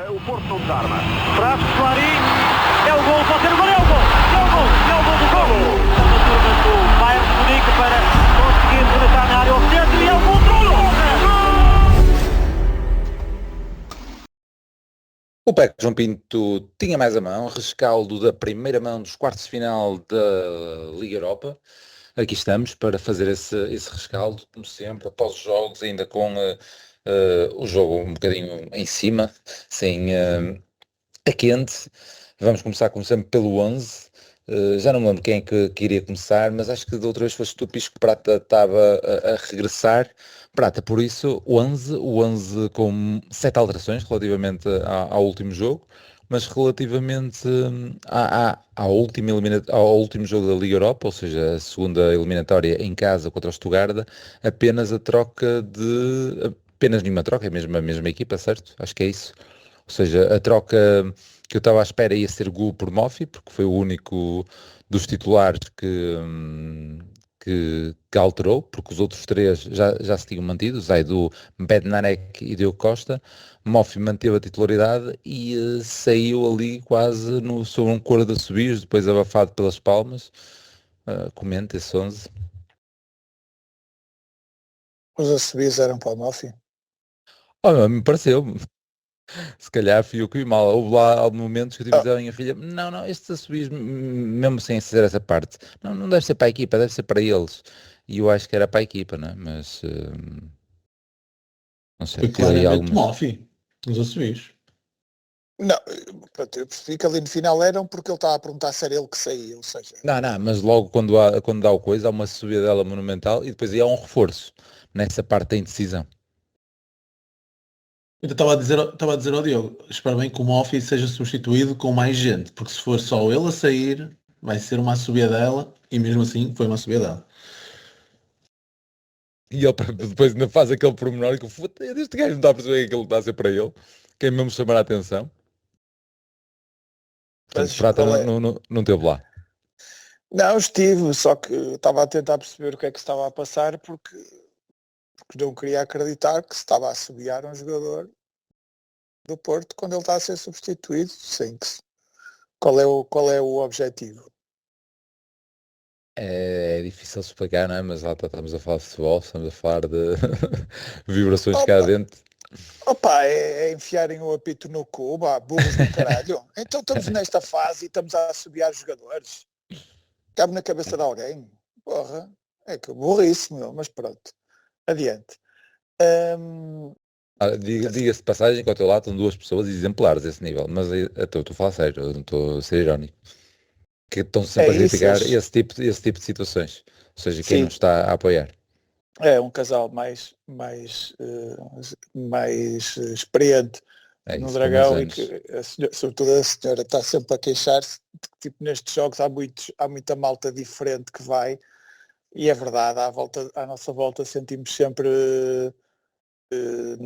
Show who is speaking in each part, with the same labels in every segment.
Speaker 1: O Porto não desarma.
Speaker 2: Traz Clarim, é o gol, pode ser o gol, é o gol, é o gol, é o gol do gol. Está na turma do Bayern de Munique para conseguir penetrar na área ao centro e é o gol do gol.
Speaker 3: O PEC João Pinto tinha mais a mão, rescaldo da primeira mão dos quartos de final da Liga Europa. Aqui estamos para fazer esse rescaldo, como sempre, após os jogos, ainda com o jogo um bocadinho em cima, sem a quente. Vamos começar, como sempre, pelo 11. Já não me lembro quem é que iria começar, mas acho que da outra vez foste tu, Pisco, que Prata estava a regressar. Prata, por isso, o 11 com 7 alterações relativamente ao último jogo, mas relativamente ao último jogo da Liga Europa, ou seja, a segunda eliminatória em casa contra o Stuttgart, apenas a troca de... apenas nenhuma troca, é mesmo a mesma equipa, certo? Acho que é isso. Ou seja, a troca que eu estava à espera ia ser Gu por Moffi, porque foi o único dos titulares que alterou, porque os outros três já se tinham mantido, Zaidu, Bednarek e Diogo Costa. Moffi manteve a titularidade e saiu ali quase sob um coro de assobios, depois abafado pelas palmas. Comenta esse 11.
Speaker 4: Os assobios eram para o Murphy.
Speaker 3: Me pareceu. Se calhar fui eu que vi mal. Houve lá momentos que eu tive que dizer à minha filha, não, estes assobios, mesmo sem ser essa parte, não deve ser para a equipa, deve ser para eles. E eu acho que era para a equipa, não é? Mas não sei,
Speaker 5: Foi
Speaker 3: tive aí
Speaker 5: claramente
Speaker 3: algumas.
Speaker 5: Moffi, os assobios.
Speaker 4: Não, pronto, eu percebi que ali no final eram porque ele estava a perguntar se era ele que saía, ou seja...
Speaker 3: Não, mas logo quando dá o coisa, há uma subida dela monumental e depois aí há um reforço nessa parte da indecisão.
Speaker 5: Eu estava a dizer ao Diogo, espero bem que o Moffi seja substituído com mais gente, porque se for só ele a sair, vai ser uma subida dela, e mesmo assim foi uma subida dela.
Speaker 3: E ele depois ainda faz aquele pormenor que este gajo não está a perceber que aquilo está a ser para ele, que é mesmo chamar a atenção. Portanto, Prata não teve lá.
Speaker 4: Não, estive, só que estava a tentar perceber o que é que se estava a passar porque não queria acreditar que se estava a assobiar um jogador do Porto quando ele está a ser substituído, sem que qual é o objetivo?
Speaker 3: É difícil explicar, não é? Mas lá estamos a falar de futebol, estamos a falar de vibrações cá dentro.
Speaker 4: Opa, é enfiarem o apito no cu, burros do caralho. Então estamos nesta fase e estamos a assobiar jogadores. Cabe na cabeça de alguém. Porra, é que burrice, meu, mas pronto. Adiante.
Speaker 3: Diga-se de passagem que ao teu lado estão duas pessoas exemplares a esse nível, mas estou a falar sério, eu não estou a ser irónico. Que estão sempre a criticar esse tipo de situações. Ou seja, quem não está a apoiar.
Speaker 4: É um casal mais experiente no Dragão e que, sobretudo a senhora, está sempre a queixar-se de que tipo, nestes jogos há muita malta diferente que vai, e é verdade, à nossa volta sentimos sempre,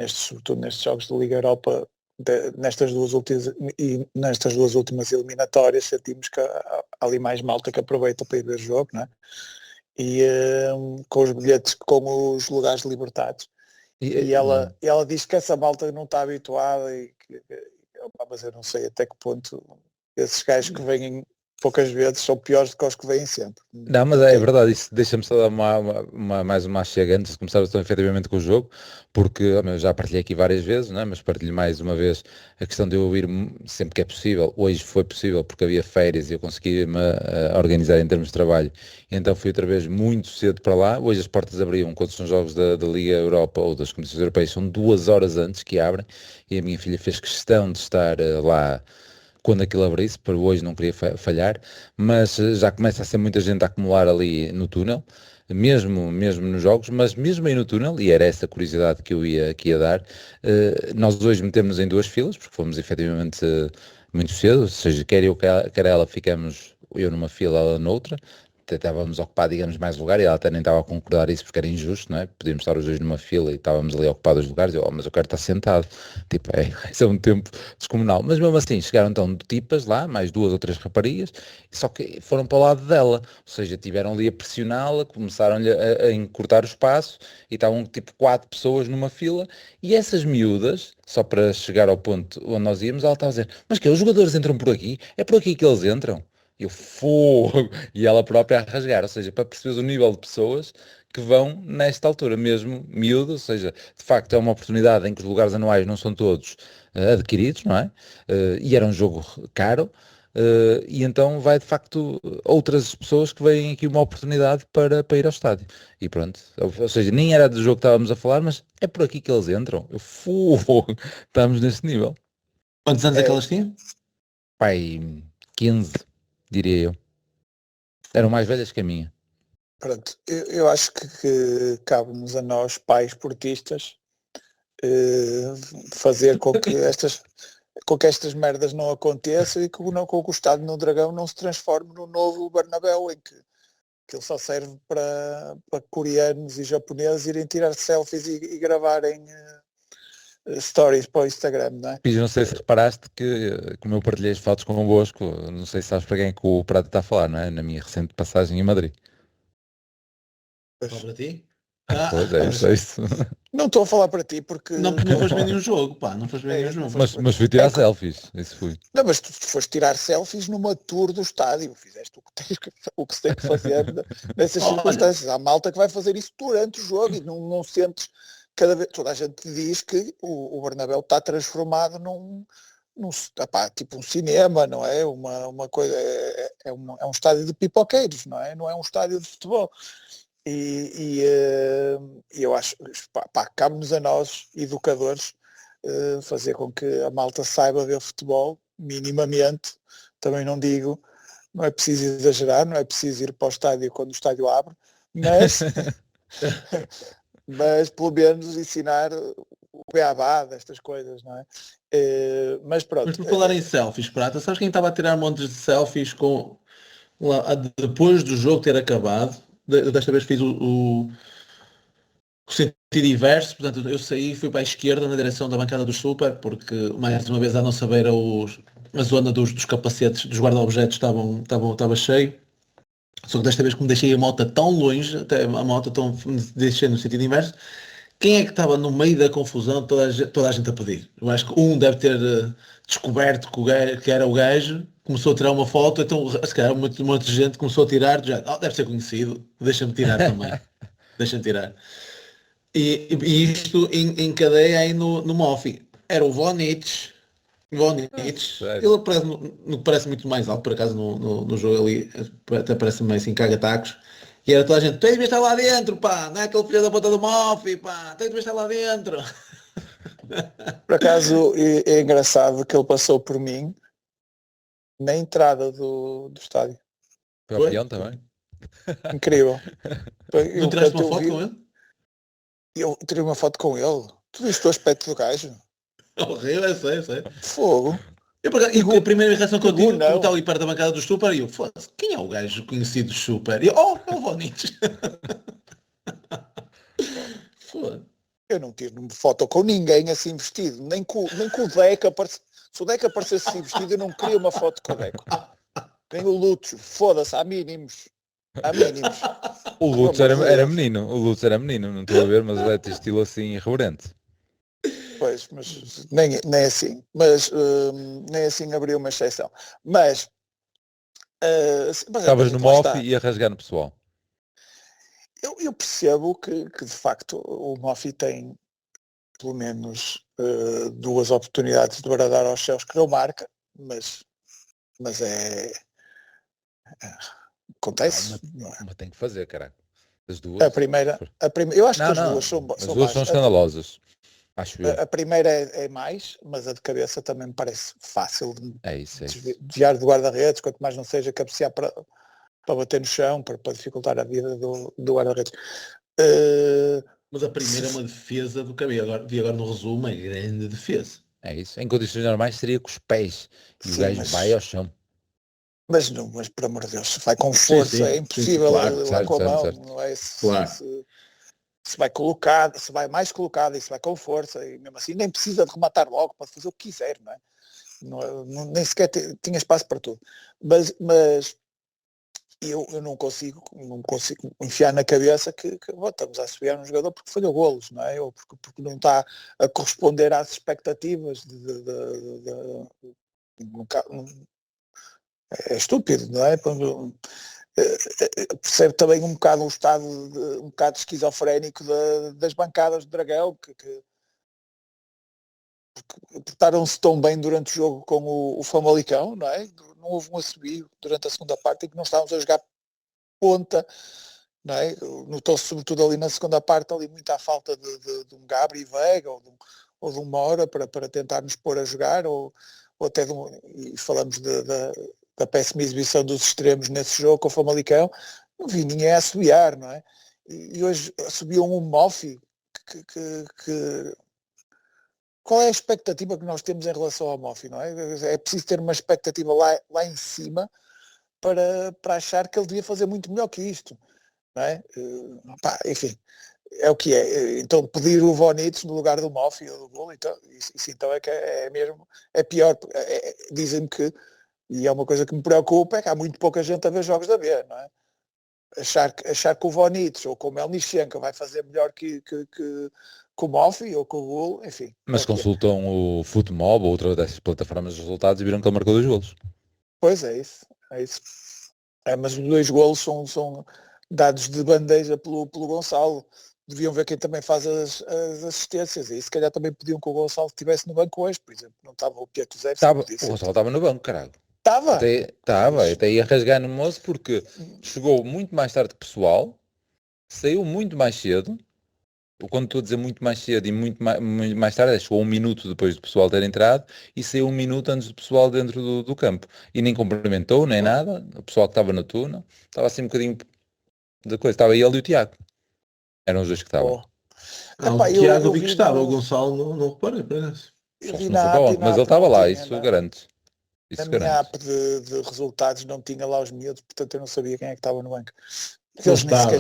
Speaker 4: sobretudo nestes jogos de Liga Europa, nestas duas últimas eliminatórias, sentimos que há ali mais malta que aproveita para ir ver o jogo, não é? E com os bilhetes, com os lugares libertados. E ela diz que essa malta não está habituada mas eu não sei até que ponto esses gajos que vêm poucas vezes são piores do que os que vêm sempre.
Speaker 3: Não, mas é verdade, isso deixa-me só dar mais uma chega antes de começar então, efetivamente com o jogo, porque eu já partilhei aqui várias vezes, não é? Mas partilho mais uma vez a questão de eu ir sempre que é possível. Hoje foi possível porque havia férias e eu consegui-me organizar em termos de trabalho, então fui outra vez muito cedo para lá. Hoje as portas abriam, quando são jogos da Liga Europa ou das competições europeias, são 2 horas antes que abrem, e a minha filha fez questão de estar lá quando aquilo abrisse, para hoje não queria falhar, mas já começa a ser muita gente a acumular ali no túnel, mesmo nos jogos, mas mesmo aí no túnel, e era essa curiosidade que eu ia dar, nós hoje metemos em 2 filas, porque fomos efetivamente muito cedo, ou seja, quer eu, quer ela, ficamos eu numa fila, ela noutra, até estávamos a ocupar, digamos, mais lugar e ela até nem estava a concordar isso porque era injusto, não é? Podíamos estar os dois numa fila e estávamos ali a ocupar os lugares, mas eu quero estar sentado. Tipo, isso é um tempo descomunal. Mas mesmo assim, chegaram então tipas lá, mais 2 ou 3 raparigas, só que foram para o lado dela, ou seja, tiveram ali a pressioná-la, começaram-lhe a encurtar o espaço e estavam tipo 4 pessoas numa fila e essas miúdas, só para chegar ao ponto onde nós íamos, ela estava a dizer, mas que os jogadores entram por aqui? É por aqui que eles entram? E eu, fogo! E ela própria a rasgar, ou seja, para perceberes o nível de pessoas que vão nesta altura, mesmo miúdo, ou seja, de facto é uma oportunidade em que os lugares anuais não são todos adquiridos, não é? E era um jogo caro, e então vai de facto outras pessoas que veem aqui uma oportunidade para ir ao estádio. E pronto, ou seja, nem era do jogo que estávamos a falar, mas é por aqui que eles entram. Eu, fogo! Estamos neste nível.
Speaker 5: Quantos anos é que elas tinham?
Speaker 3: Pai, 15, diria eu. Eram mais velhas que a minha.
Speaker 4: Pronto, eu acho que cabe-nos a nós, pais portistas, fazer com que estas merdas não aconteçam e que o estádio no Dragão não se transforme no novo Bernabéu, em que ele só serve para coreanos e japoneses irem tirar selfies e gravarem stories para o Instagram, não é?
Speaker 3: Pires, não sei se reparaste que, como eu partilhei as fotos convosco, não sei se sabes para quem é que o Prado está a falar, não é? Na minha recente passagem em Madrid.
Speaker 5: Só para ti?
Speaker 3: Pois é, isso é isso.
Speaker 4: Não estou a falar para ti porque...
Speaker 5: Não foste ver nenhum jogo, pá, não foste ver nenhum jogo.
Speaker 3: Mas fui tirar selfies, isso fui.
Speaker 4: Não, mas tu foste tirar selfies numa tour do estádio, fizeste o que se tem que fazer nessas circunstâncias. Há malta que vai fazer isso durante o jogo e não sentes cada vez... Toda a gente diz que o Bernabéu está transformado tipo um cinema, não é? Uma coisa, é um estádio de pipoqueiros, não é? Não é um estádio de futebol. E eu acho, pá, cabe-nos a nós, educadores, fazer com que a malta saiba ver futebol, minimamente. Também não digo, não é preciso exagerar, não é preciso ir para o estádio quando o estádio abre, mas, mas pelo menos ensinar o beabá destas coisas, não é? Mas pronto.
Speaker 5: Mas por falar em selfies, Prata, sabes quem estava a tirar montes de selfies depois do jogo ter acabado? Desta vez fiz o sentido inverso, portanto eu saí e fui para a esquerda na direção da bancada do Super, porque mais uma vez à nossa beira a zona dos capacetes, dos guarda-objetos estava cheio. Só que desta vez, como deixei a moto tão longe, até a moto deixei no sentido inverso, quem é que estava no meio da confusão, toda a gente a pedir? Eu acho que um deve ter descoberto que era o gajo, começou a tirar uma foto, então se calhar um monte de gente começou a tirar, já, deve ser conhecido, deixa-me tirar também. Deixa-me tirar. E isto encadeia aí no Mofi. Era o Vonich. Ele parece muito mais alto, por acaso, no jogo ali, até parece meio assim caga-tacos. E era toda a gente, tens de estar lá dentro, pá, não é aquele filho da puta do Mofi, pá, tens de estar lá dentro.
Speaker 4: Por acaso é engraçado que ele passou por mim na entrada do estádio.
Speaker 3: Foi ao peão também?
Speaker 4: Incrível.
Speaker 5: Não tiraste uma foto com ele?
Speaker 4: Eu tirei uma foto com ele. Tu viste o aspecto do gajo?
Speaker 5: Horrível, eu sei.
Speaker 4: Fogo.
Speaker 5: A primeira reação que eu tive, como estava ali perto da bancada do Super, e eu, foda-se, quem é o gajo conhecido do Super? E eu, é o Vonich. Foda.
Speaker 4: Eu não tiro foto com ninguém assim vestido, nem com o Deco aparecesse. Se o Deco aparecesse assim vestido, eu não queria uma foto com o Deco. Nem o Lúcio, foda-se, há mínimos.
Speaker 3: O Lúcio era menino, não estou a ver, mas é de estilo assim irreverente.
Speaker 4: Pois, mas nem assim. Mas nem assim abriu uma exceção. Mas
Speaker 3: estavas no Mofi e a rasgar no pessoal.
Speaker 4: Eu percebo que de facto o Mofi tem pelo menos 2 oportunidades de bradar aos céus que não marca, mas acontece.
Speaker 3: Mas tem que fazer, caralho. As duas.
Speaker 4: A primeira, eu acho que as duas são
Speaker 3: as duas são escandalosas. Acho eu.
Speaker 4: A primeira é mais, mas a de cabeça também me parece fácil de desviar do guarda-redes, quanto mais não seja cabecear para bater no chão, para dificultar a vida do guarda-redes.
Speaker 5: Mas a primeira é uma defesa do cabelo. Vi agora no resumo, é grande defesa.
Speaker 3: É isso. Em condições normais seria com os pés. E o gajo vai ao chão.
Speaker 4: Mas, não, mas por amor de Deus, se vai com
Speaker 5: Sim,
Speaker 4: força,
Speaker 5: sim,
Speaker 4: é
Speaker 5: sim,
Speaker 4: impossível
Speaker 5: claro,
Speaker 4: lá
Speaker 3: certo,
Speaker 4: com a
Speaker 3: certo,
Speaker 4: mão,
Speaker 3: certo.
Speaker 4: não é?
Speaker 5: Claro.
Speaker 4: Se vai colocado, se vai mais colocado e se vai com força, e mesmo assim nem precisa de rematar logo, pode fazer o que quiser, não é? Nem sequer tinha espaço para tudo. Mas eu não consigo enfiar na cabeça que estamos a subir um jogador porque falhou golos, não é? Ou porque não está a corresponder às expectativas é estúpido, não é? Percebe também um bocado o estado um bocado esquizofrénico das bancadas do Dragão, que portaram-se tão bem durante o jogo com o Famalicão, não é? Não houve um assobio durante a segunda parte em que não estávamos a jogar ponta, não é? Notou-se sobretudo ali na segunda parte ali muita falta de um Gabri Veiga ou de um Mora para tentar nos pôr a jogar ou até e falamos da péssima exibição dos extremos nesse jogo com o Famalicão, não vi ninguém a assobiar, não é? E hoje subiu um Mofi que qual é a expectativa que nós temos em relação ao Mofi, não é? É preciso ter uma expectativa lá em cima para achar que ele devia fazer muito melhor que isto, não é? Enfim, é o que é. Então pedir o Vonitz no lugar do Mofi ou do gol, então, isso então é que é mesmo, é pior. Dizem-me que, e é uma coisa que me preocupa, é que há muito pouca gente a ver jogos da B, não é? Achar que o Vonitz ou que o Melnichenko vai fazer melhor que o Mofi ou que o Gol, enfim.
Speaker 3: Mas consultam o Futmob ou outra dessas plataformas de resultados e viram que ele marcou 2 golos.
Speaker 4: Pois é isso. Mas os 2 golos são dados de bandeja pelo Gonçalo. Deviam ver quem também faz as assistências. E se calhar também pediam que o Gonçalo estivesse no banco hoje, por exemplo. Não estava o Pieto Zé.
Speaker 3: O Gonçalo estava no banco, caralho.
Speaker 4: Estava?
Speaker 3: Até ia rasgar no moço porque chegou muito mais tarde que o pessoal, saiu muito mais cedo. Quando estou a dizer muito mais cedo e muito mais tarde, chegou 1 minuto depois do pessoal ter entrado e saiu 1 minuto antes do pessoal dentro do campo. E nem cumprimentou, nem nada. O pessoal que estava na túnel, estava assim um bocadinho de coisa. Estava ele e o Tiago. Eram os dois que estavam.
Speaker 5: O Tiago vi que estava, o Gonçalo não reparei para isso.
Speaker 4: Eu
Speaker 3: Só
Speaker 4: vi
Speaker 3: se não foi
Speaker 4: na
Speaker 3: para
Speaker 4: app,
Speaker 3: ontem, mas ele estava lá, isso garante.
Speaker 4: Na minha app de resultados não tinha lá os miúdos, portanto eu não sabia quem é que estava no banco.
Speaker 5: Não estava.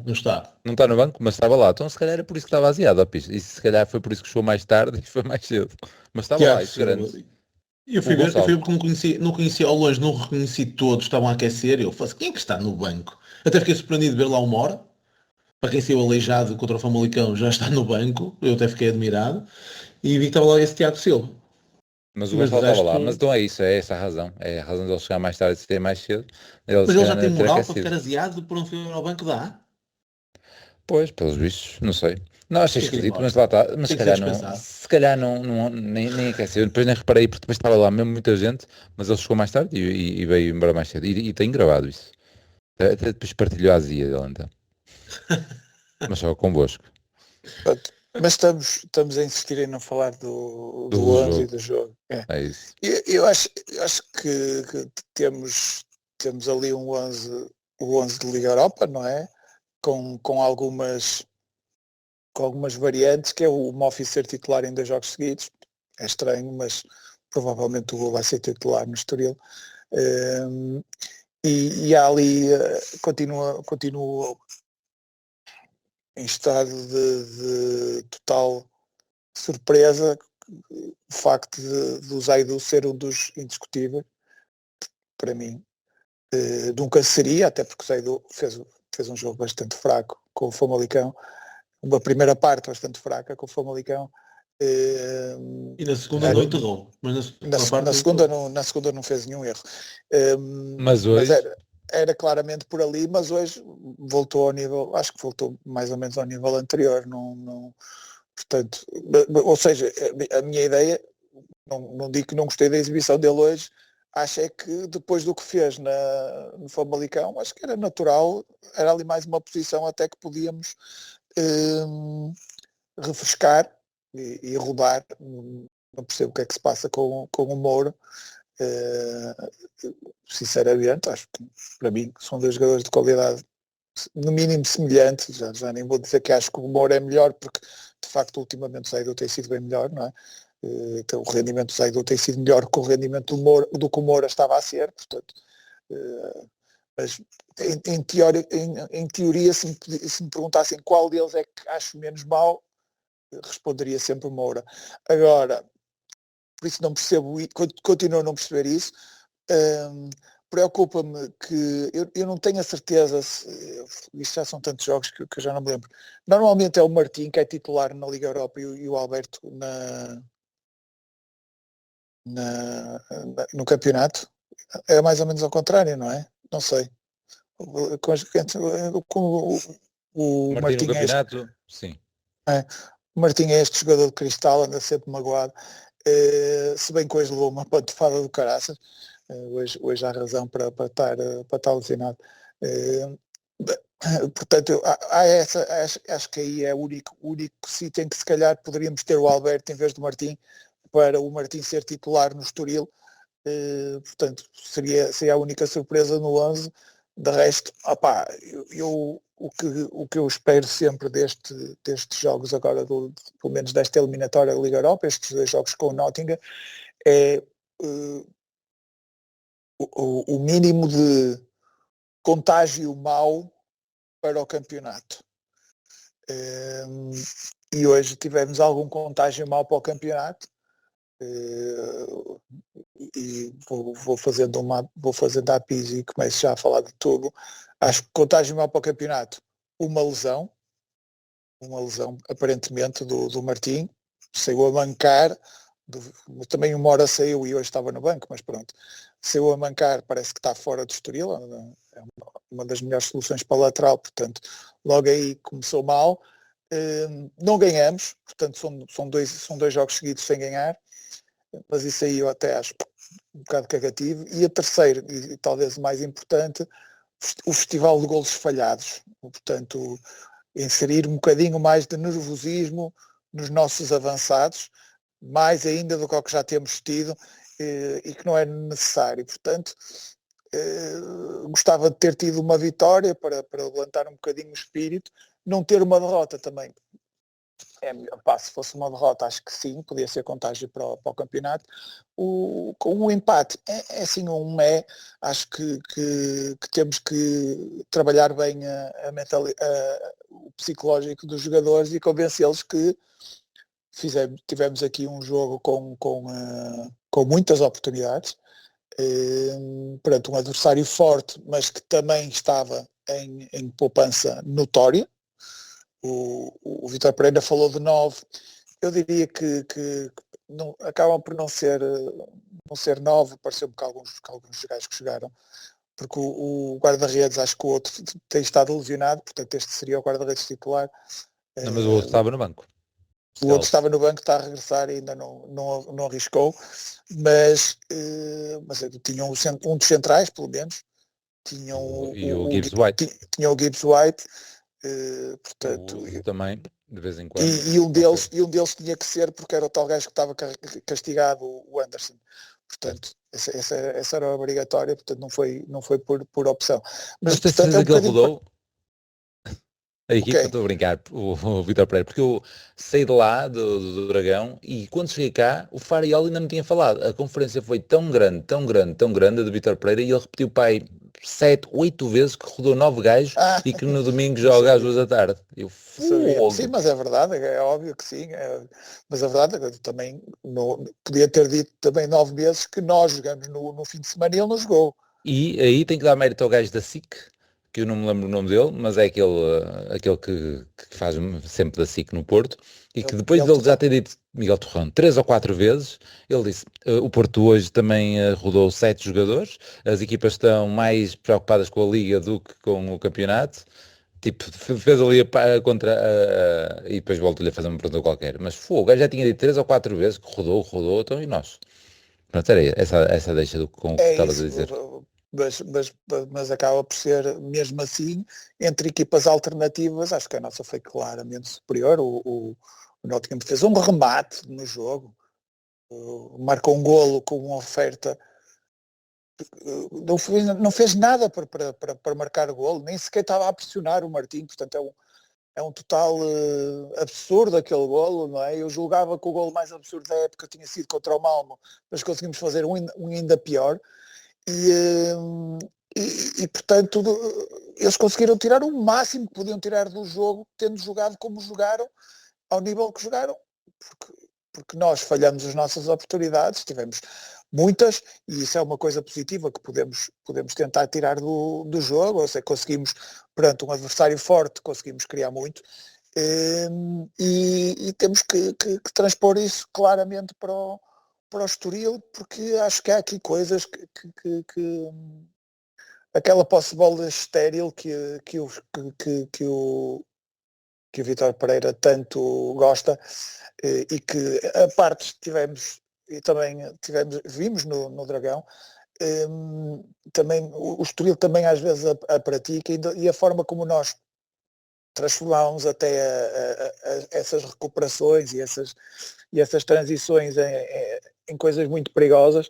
Speaker 3: Não está no banco, mas estava lá. Então se calhar era por isso que estava aziado, e se calhar foi por isso que chegou mais tarde e foi mais cedo. Mas estava lá, isso grande.
Speaker 5: Eu fui ver porque não conhecia ao longe, não reconheci todos, estavam a aquecer, eu falei, quem é que está no banco? Até fiquei surpreendido de ver lá o Mora, para quem saiu aleijado contra o Famalicão já está no banco, eu até fiquei admirado, e vi que estava lá esse Tiago Silva.
Speaker 3: Mas o Gonçalo estava lá, mas então é isso, é essa a razão. É a razão de ele chegar mais tarde e se ter mais cedo.
Speaker 5: Mas ele já tem moral para ficar aziado por um filme ao banco dá?
Speaker 3: Pois, pelos bichos, não sei. Não, achei esquisito, mas lá está. Mas se calhar não nem aqueceu. Depois nem reparei, porque depois estava lá mesmo muita gente, mas ele chegou mais tarde e veio embora mais cedo. E tem gravado isso. Até depois partilhou a azia dele então. Mas só convosco.
Speaker 4: Mas estamos a insistir em não falar do 11 e do jogo.
Speaker 3: É isso.
Speaker 4: Eu acho que temos ali o 11 de Liga Europa, não é? Com algumas variantes, que é o Mofi ser titular em 2 jogos seguidos. É estranho, mas provavelmente o Gol vai ser titular no Estoril. E há ali, continua em estado de total surpresa o facto do Zaidu ser um dos indiscutíveis, para mim. Nunca seria, até porque o Zaidu fez um jogo bastante fraco com o Famalicão, uma primeira parte bastante fraca com o Famalicão.
Speaker 5: E na segunda não enterrou, mas
Speaker 4: na segunda não fez nenhum erro.
Speaker 3: Mas hoje...
Speaker 4: Era claramente por ali, mas hoje voltou ao nível, acho que voltou mais ou menos ao nível anterior, portanto, ou seja, a minha ideia, não digo que não gostei da exibição dele hoje, acho é que depois do que fez no Famalicão, acho que era natural, era ali mais uma posição até que podíamos refrescar e rodar. Não percebo o que é que se passa com o Moura. Sinceramente, acho que para mim são 2 jogadores de qualidade no mínimo semelhantes. Já nem vou dizer que acho que o Moura é melhor, porque de facto ultimamente o Zaidu tem sido bem melhor, não é? Então o rendimento do Zaidu tem sido melhor que o rendimento do que o Moura estava a ser, portanto Mas em teoria, se me perguntassem qual deles é que acho menos mau, responderia sempre o Moura. Agora, por isso não percebo, continuo a não perceber isso. Preocupa-me que eu não tenho a certeza isto já são tantos jogos que eu já não me lembro. Normalmente é o Martim que é titular na Liga Europa e o Alberto no campeonato. É mais ou menos ao contrário, não é? Não sei. Como o
Speaker 3: Martim no
Speaker 4: Martim
Speaker 3: campeonato, sim.
Speaker 4: o Martim é este jogador de cristal, anda sempre magoado, se bem que hoje levou uma pantofada do caraças, hoje há razão para estar alucinado. Portanto, acho que aí é o único sítio em que se calhar poderíamos ter o Alberto em vez do Martim, para o Martim ser titular no Estoril. Portanto, seria a única surpresa no 11. De resto, o que eu espero sempre destes jogos agora, pelo menos desta eliminatória da Liga Europa, estes 2 jogos com o Nottingham, é o mínimo de contágio mau para o campeonato. E hoje tivemos algum contágio mau para o campeonato. E vou fazendo a pis e começo já a falar de tudo. Acho que contágio mal para o campeonato, uma lesão aparentemente do Martim, saiu a mancar, também uma hora saiu e hoje estava no banco, mas pronto, saiu a mancar, parece que está fora do Estoril, é uma das melhores soluções para a lateral, portanto logo aí começou mal. Não ganhamos, portanto são dois jogos seguidos sem ganhar, mas isso aí eu até acho um bocado cagativo. E a terceira, e talvez o mais importante, o festival de golos falhados. Portanto, inserir um bocadinho mais de nervosismo nos nossos avançados, mais ainda do que o que já temos tido, e que não é necessário. Portanto, gostava de ter tido uma vitória para levantar um bocadinho o espírito, não ter uma derrota também. Se fosse uma derrota, acho que sim, podia ser contágio para o campeonato. Com o empate é assim acho que temos que trabalhar bem o psicológico dos jogadores e convencê-los que tivemos aqui um jogo com muitas oportunidades, perante um adversário forte, mas que também estava em poupança notória. O Vítor Pereira falou de 9, eu diria que não, acabam por não ser 9, pareceu-me que alguns gajos que jogaram, porque o guarda-redes, acho que o outro tem estado lesionado, portanto este seria o guarda-redes titular.
Speaker 3: Não, mas o outro estava no banco.
Speaker 4: O outro estava no banco, está a regressar e ainda não arriscou, mas tinha um dos centrais, pelo menos, tinha o
Speaker 3: Gibbs White.
Speaker 4: Tinha o Gibbs White. Portanto,
Speaker 3: também de vez em quando
Speaker 4: e um deles tinha que ser, porque era o tal gajo que estava castigado, o Anderson, portanto essa era obrigatória, portanto não foi por opção, mas
Speaker 3: tens
Speaker 4: portanto,
Speaker 3: certeza que ele rodou a equipa?
Speaker 4: Okay.
Speaker 3: Estou a brincar, o Vítor Pereira, porque eu saí de lá do Dragão e quando cheguei cá o Fariol ainda não tinha falado. A conferência foi tão grande a do Vítor Pereira, e ele repetiu, pai, 7, 8 vezes que rodou 9 gajos e que no domingo joga às 2 da tarde.
Speaker 4: Sim, mas é verdade, é óbvio que sim, mas a verdade é que eu também podia ter dito também 9 vezes que nós jogamos no fim de semana e ele não jogou.
Speaker 3: E aí tem que dar mérito ao gajo da SIC, que eu não me lembro o nome dele, mas é aquele que faz sempre da SIC no Porto, e que depois dele já ter dito, Miguel Torrão, 3 ou 4 vezes, ele disse, o Porto hoje também rodou 7 jogadores, as equipas estão mais preocupadas com a Liga do que com o campeonato, tipo, fez ali e depois volto-lhe a fazer uma pergunta qualquer, mas o gajo já tinha dito 3 ou 4 vezes que rodou, então e nós? Pronto, era essa deixa com o que estavas a dizer.
Speaker 4: Mas acaba por ser, mesmo assim, entre equipas alternativas, acho que a nossa foi claramente superior. O Nottingham fez um remate no jogo, marcou um golo com uma oferta, não fez nada para marcar o golo, nem sequer estava a pressionar o Martim, portanto é um total absurdo aquele golo, não é? Eu julgava que o golo mais absurdo da época tinha sido contra o Malmo, mas conseguimos fazer um ainda pior. portanto, eles conseguiram tirar o máximo que podiam tirar do jogo, tendo jogado como jogaram, ao nível que jogaram, porque nós falhamos as nossas oportunidades, tivemos muitas, e isso é uma coisa positiva que podemos tentar tirar do jogo, ou seja, conseguimos, perante um adversário forte, conseguimos criar muito, e temos que transpor isso claramente para o Estoril, porque acho que há aqui coisas que aquela posse de bola estéril que o Vítor Pereira tanto gosta, e que a partes tivemos, e também vimos no Dragão, também o Estoril também às vezes a pratica, e a forma como nós transformámos até essas recuperações e essas transições em coisas muito perigosas,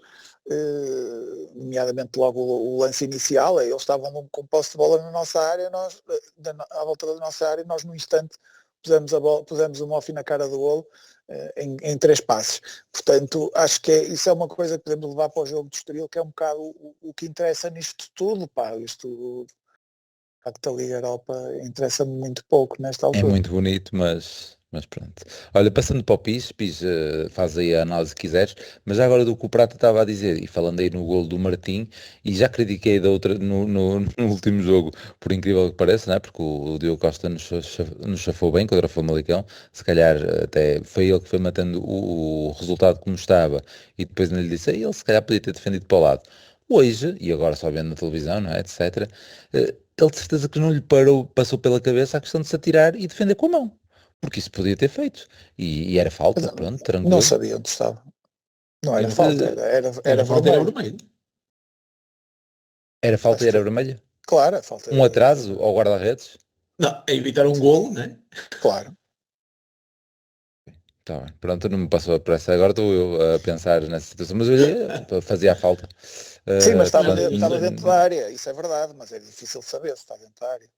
Speaker 4: nomeadamente logo o lance inicial, eles estavam com posse de bola na nossa área, nós, à volta da nossa área, nós no instante pusemos o Moffi na cara do golo, em 3 passes. Portanto, acho que isso é uma coisa que podemos levar para o jogo do Estoril, que é um bocado o que interessa nisto tudo, pá. Isto, de facto, a Liga Europa interessa-me muito pouco nesta
Speaker 3: É
Speaker 4: altura.
Speaker 3: muito bonito, mas pronto. Olha, passando para o Pis, faz aí a análise que quiseres, mas já agora do que o Prata estava a dizer, e falando aí no golo do Martim, e já critiquei no último jogo, por incrível que pareça, né? Porque o Diogo Costa nos chafou bem contra o Famalicão, se calhar até foi ele que foi matando o resultado como estava, e depois não lhe disse, ele se calhar podia ter defendido para o lado. Hoje, e agora só vendo na televisão, não é, etc., ele de certeza que não lhe passou pela cabeça a questão de se atirar e defender com a mão. Porque isso podia ter feito. E era falta,
Speaker 4: Mas
Speaker 3: pronto,
Speaker 4: não
Speaker 3: tranquilo.
Speaker 4: sabia onde estava. Não era
Speaker 5: Era,
Speaker 4: falta, era
Speaker 5: falta, era
Speaker 4: vermelho.
Speaker 5: vermelho.
Speaker 3: Era falta e
Speaker 4: Acho
Speaker 3: era
Speaker 4: que,
Speaker 3: vermelha.
Speaker 4: claro, a falta
Speaker 3: Um
Speaker 4: era
Speaker 3: atraso
Speaker 4: vermelho.
Speaker 3: ao guarda-redes.
Speaker 5: Não, é evitar um golo, né?
Speaker 4: Claro.
Speaker 3: Tá bem. Pronto, não me passou por essa. Agora estou eu a pensar nessa situação. Mas eu fazia a falta.
Speaker 4: Sim, mas estava
Speaker 3: Portanto,
Speaker 4: dentro da área, isso é verdade, mas é difícil saber se está dentro da área.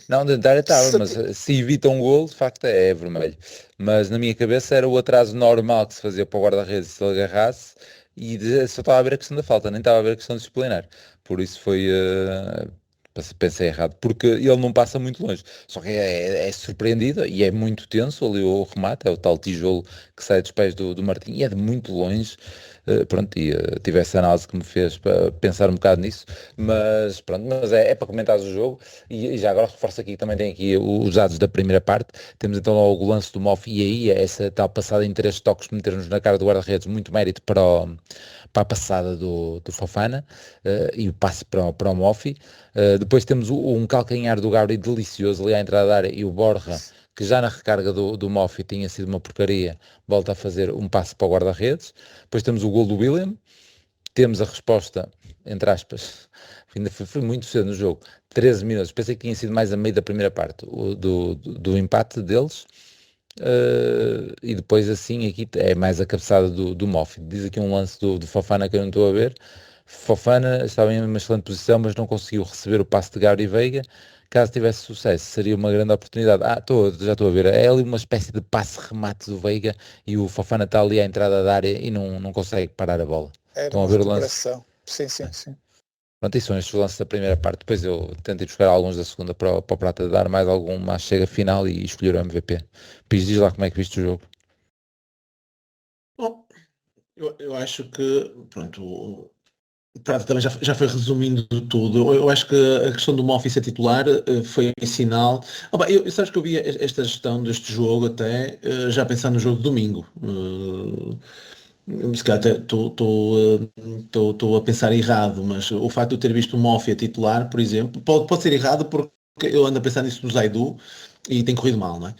Speaker 3: não, dentro da área estava,
Speaker 4: Se
Speaker 3: mas se evita um golo, de facto é vermelho. Mas na minha cabeça era o atraso normal que se fazia para o guarda-redes se ele agarrasse, e só estava a ver a questão da falta, nem estava a ver a questão disciplinar. Por isso foi. Pensei errado, porque ele não passa muito longe. Só que é surpreendido e é muito tenso ali o remate, é o tal tijolo que sai dos pés do Martim, e é de muito longe. Pronto, e tive essa análise que me fez para pensar um bocado nisso, mas pronto, mas é para comentar o jogo. E já agora reforço aqui, também tem aqui os dados da primeira parte. Temos então logo o lance do Moffi, e aí essa tal passada em 3 toques, meter-nos na cara do guarda-redes, muito mérito para a passada do Fofana, e o passe para o Moffi. Depois temos um calcanhar do Gabriel delicioso ali à entrada da área, e o Borja, que já na recarga do Moffi tinha sido uma porcaria, volta a fazer um passe para o guarda-redes. Depois temos o gol do William, temos a resposta, entre aspas, ainda foi muito cedo no jogo, 13 minutos, pensei que tinha sido mais a meio da primeira parte, do empate deles. E depois assim aqui é mais a cabeçada do Moffi. Diz aqui um lance do Fofana que eu não estou a ver. Fofana estava em uma excelente posição, mas não conseguiu receber o passe de Gabri Veiga. Caso tivesse sucesso, seria uma grande oportunidade. Já estou a ver. É ali uma espécie de passe-remate do Veiga, e o Fofana está ali à entrada da área e não consegue parar a bola.
Speaker 4: Era
Speaker 3: Estão a
Speaker 4: uma
Speaker 3: ver o lance?
Speaker 4: recuperação. Sim, sim, sim.
Speaker 3: Pronto, e são estes lances da primeira parte. Depois eu tentei buscar alguns da segunda para o Prata dar mais algum, mas chega final e escolher o MVP. Pis, diz lá como é que viste o jogo.
Speaker 5: Bom, eu acho que, pronto, o Prata também já foi resumindo tudo. Eu acho que a questão do Moffi ser titular foi em sinal. Sabes que eu vi esta gestão deste jogo até já pensando no jogo de domingo. Se calhar estou a pensar errado, mas o facto de eu ter visto o Moffi a titular, por exemplo, pode ser errado porque eu ando a pensar nisso no Zaidu e tem corrido mal, não é?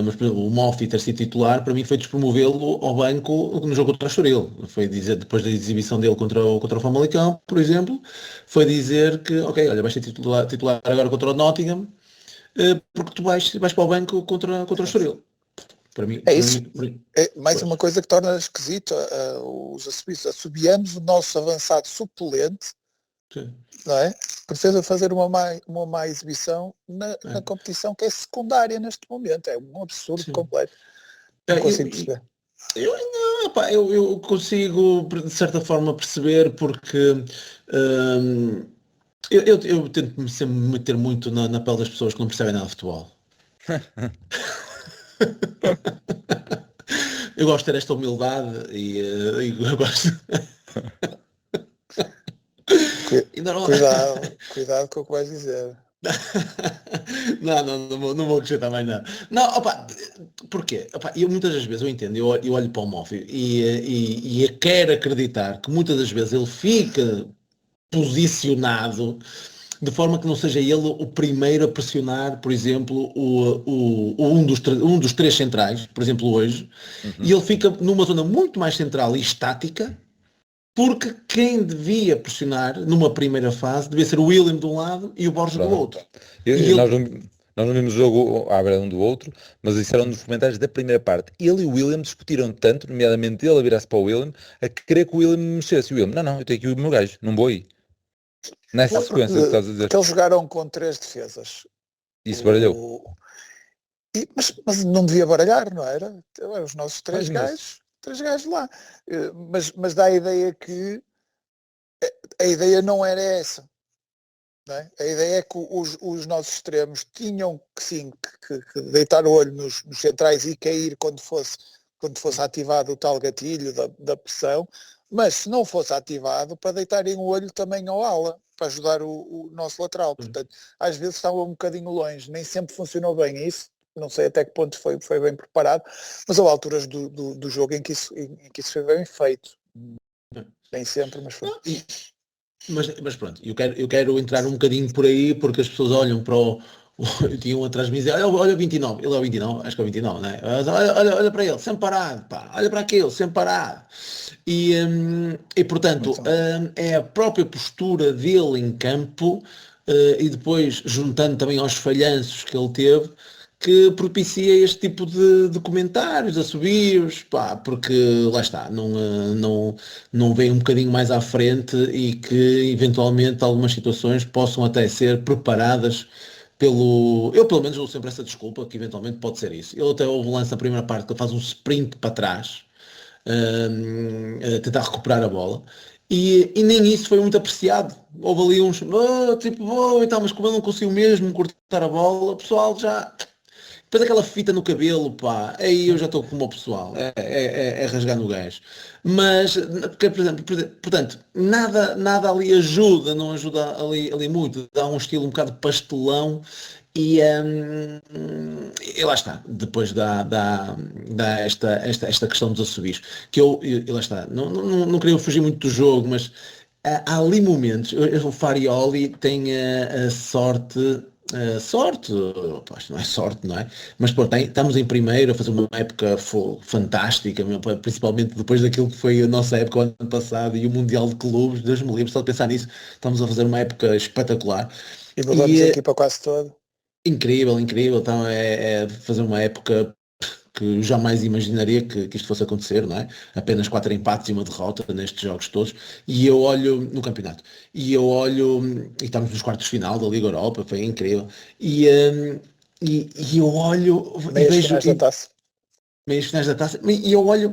Speaker 5: Mas por exemplo, o Moffi ter sido titular, para mim foi despromovê-lo ao banco no jogo contra o Estoril. Foi dizer, depois da exibição dele contra o Famalicão, por exemplo, foi dizer que, ok, olha, vais ser titular agora contra o Nottingham, porque tu vais para o banco contra o Estoril. Para mim,
Speaker 4: É isso. É mais
Speaker 5: pois.
Speaker 4: uma coisa que torna esquisito os assobios. Assobiamos o nosso avançado suplente,
Speaker 5: Sim.
Speaker 4: não é? Precisa fazer uma má exibição na competição que é secundária neste momento. É um absurdo
Speaker 5: Sim.
Speaker 4: completo. Não consigo
Speaker 5: E
Speaker 4: perceber.
Speaker 5: Eu consigo, de certa forma, perceber porque eu tento-me sempre meter muito na pele das pessoas que não percebem nada de futebol. Eu gosto de ter esta humildade e eu gosto.
Speaker 4: Cuidado com o que vais dizer.
Speaker 5: Não vou acrescentar mais nada. Não, opa, porquê? Opa, eu muitas das vezes eu entendo, eu olho para o Mófio e eu quero acreditar que muitas das vezes ele fica posicionado de forma que não seja ele o primeiro a pressionar, por exemplo, um dos três centrais, por exemplo, hoje, e ele fica numa zona muito mais central e estática, porque quem devia pressionar numa primeira fase devia ser o William de um lado e o Borges do outro.
Speaker 3: Nós não vimos o jogo à beira um do outro, mas isso era um dos comentários da primeira parte. Ele e o William discutiram tanto, nomeadamente ele a virar-se para o William, a querer que o William mexesse. O William, não, eu tenho aqui o meu gajo, não vou aí. Nessa sequência que estás a dizer.
Speaker 4: Porque eles jogaram com 3 defesas.
Speaker 3: Isso baralhou.
Speaker 4: Mas não devia baralhar, não era? Eram os nossos 3 gajos. 3 gajos lá. Mas dá a ideia que a ideia não era essa. Não é? A ideia é que os nossos extremos tinham que deitar o olho nos centrais e cair quando fosse ativado o tal gatilho da pressão, mas se não fosse ativado, para deitarem o olho também ao ala, para ajudar o nosso lateral. Portanto, às vezes estava um bocadinho longe, nem sempre funcionou bem isso. Não sei até que ponto foi bem preparado, mas houve alturas do jogo em que isso foi bem feito. Nem sempre, mas foi.
Speaker 5: Mas pronto, eu quero entrar um bocadinho por aí, porque as pessoas olham para eu tinha um atrás de mim e dizia, olha o 29, ele é o 29, acho que é o 29, não é? Olha para ele, sempre parado, pá, olha para aquele, sempre parado. E portanto, é a própria postura dele em campo, e depois juntando também aos falhanços que ele teve, que propicia este tipo de comentários, assobios, pá, porque lá está, não vem um bocadinho mais à frente e que eventualmente algumas situações possam até ser preparadas eu pelo menos dou sempre essa desculpa, que eventualmente pode ser isso. Ele até houve um lance na primeira parte que ele faz um sprint para trás, a tentar recuperar a bola. E nem isso foi muito apreciado. Houve ali uns e tal, mas como ele não conseguiu mesmo cortar a bola, o pessoal já... Depois aquela fita no cabelo, pá, aí eu já estou como o pessoal, é rasgar no gás. Mas, por exemplo, portanto, nada ali ajuda, não ajuda ali muito, dá um estilo um bocado pastelão e lá está, depois dá esta questão dos assobios, que e lá está, não queria fugir muito do jogo, mas há ali momentos, o Farioli tem a sorte... não é sorte, não é? Mas pô, estamos em primeiro a fazer uma época fantástica, principalmente depois daquilo que foi a nossa época o ano passado e o Mundial de Clubes, Deus me livre, só de pensar nisso, estamos a fazer uma época espetacular.
Speaker 4: E mudamos a equipa quase toda.
Speaker 5: Incrível, então é fazer uma época que jamais imaginaria que isto fosse acontecer, não é? Apenas 4 empates e uma derrota nestes jogos todos, e eu olho no campeonato, e estamos nos quartos de final da Liga Europa, foi incrível, e eu olho
Speaker 4: meios finais da taça.
Speaker 5: Meios finais da taça, e eu olho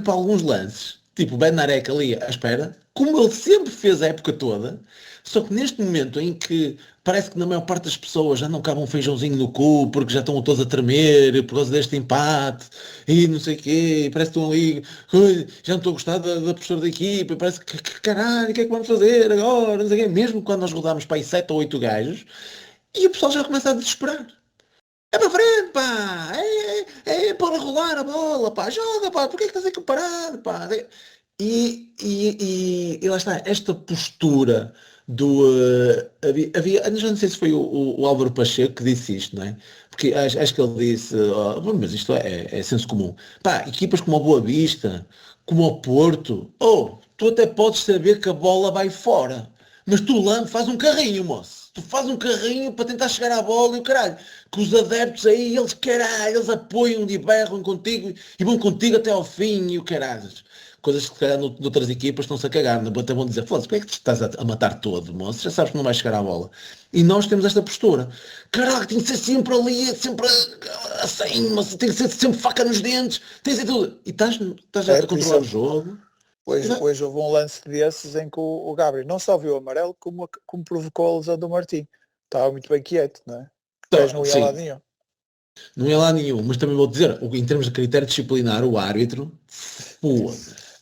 Speaker 5: para alguns lances, tipo o Benarek ali à espera, como ele sempre fez a época toda, só que neste momento em que parece que na maior parte das pessoas já não cabe um feijãozinho no cu, porque já estão todos a tremer por causa deste empate, e não sei o quê, parece que estão ali, já não estou a gostar da postura da equipa, parece que caralho, o que é que vamos fazer agora, não sei o quê, mesmo quando nós rodámos para aí 7 ou 8 gajos, e o pessoal já começa a desesperar. É para frente, pá! É para rolar a bola, pá! Joga, pá! Porquê é que estás aqui parado, pá? E lá está, esta postura havia, já não sei se foi o Álvaro Pacheco que disse isto, não é? Porque acho que ele disse, mas isto é senso comum. Pá, equipas como a Boa Vista, como o Porto, tu até podes saber que a bola vai fora, mas tu lá faz um carrinho, moço. Tu faz um carrinho para tentar chegar à bola e o caralho, que os adeptos aí, eles apoiam e berram contigo e vão contigo até ao fim e o caralho. coisas que se calhar noutras equipas estão-se a cagar, até vão dizer, foda-se, porque é que te estás a matar todo, moço? Já sabes que não vais chegar à bola. E nós temos esta postura. Caralho, tem que ser sempre ali, sempre assim, mas tem que ser sempre faca nos dentes, tem que ser tudo. E estás a controlar o jogo.
Speaker 4: Hoje houve um lance desses em que o Gabriel não só viu o amarelo, como provocou a lesão do Martim. Estava muito bem quieto, não é? Não ia lá nenhum.
Speaker 5: Não ia lá nenhum, mas também vou dizer, em termos de critério disciplinar, o árbitro,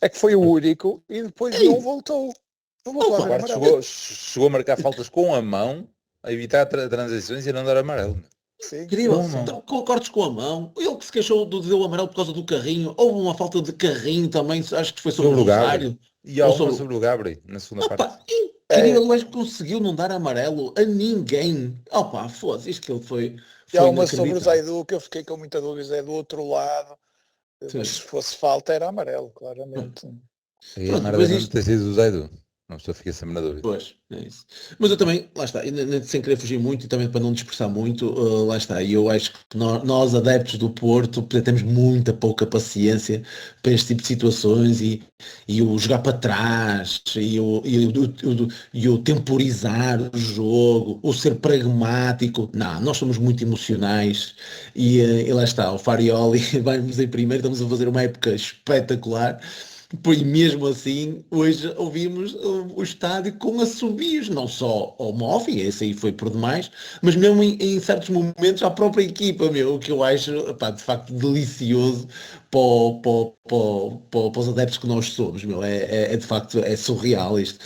Speaker 4: é que foi o único e depois não voltou. Não voltou a ver amarelo.
Speaker 3: Chegou a marcar faltas com a mão, a evitar transições e a não dar amarelo.
Speaker 4: Sim.
Speaker 5: Incrível, então, cortes com a mão. Ele que se queixou deu amarelo por causa do carrinho. Houve uma falta de carrinho também, acho que foi sobre o Rosário.
Speaker 3: E há uma sobre o Gabriel na segunda parte.
Speaker 5: Incrível, o Gajo conseguiu não dar amarelo a ninguém. Opa, foda-se, isto que ele foi
Speaker 4: e há uma sobre o Zaidu que eu fiquei com muita dúvida, é do outro lado. Sim. Mas se fosse falta era amarelo, claramente.
Speaker 3: E a merda não ter sido o Zaidu. Não estou a ficar sempre na dúvida.
Speaker 5: Pois, é isso. Mas eu também, lá está, sem querer fugir muito e também para não dispersar muito, lá está, e eu acho que nós adeptos do Porto temos muita pouca paciência para este tipo de situações e o jogar para trás e o temporizar o jogo, o ser pragmático. Não, nós somos muito emocionais e lá está, o Farioli vai-nos em primeiro, estamos a fazer uma época espetacular. E mesmo assim, hoje ouvimos o estádio com assobios, não só ao Mofi, esse aí foi por demais, mas mesmo em certos momentos à própria equipa, o que eu acho, de facto, delicioso para os adeptos que nós somos, de facto, é surreal isto.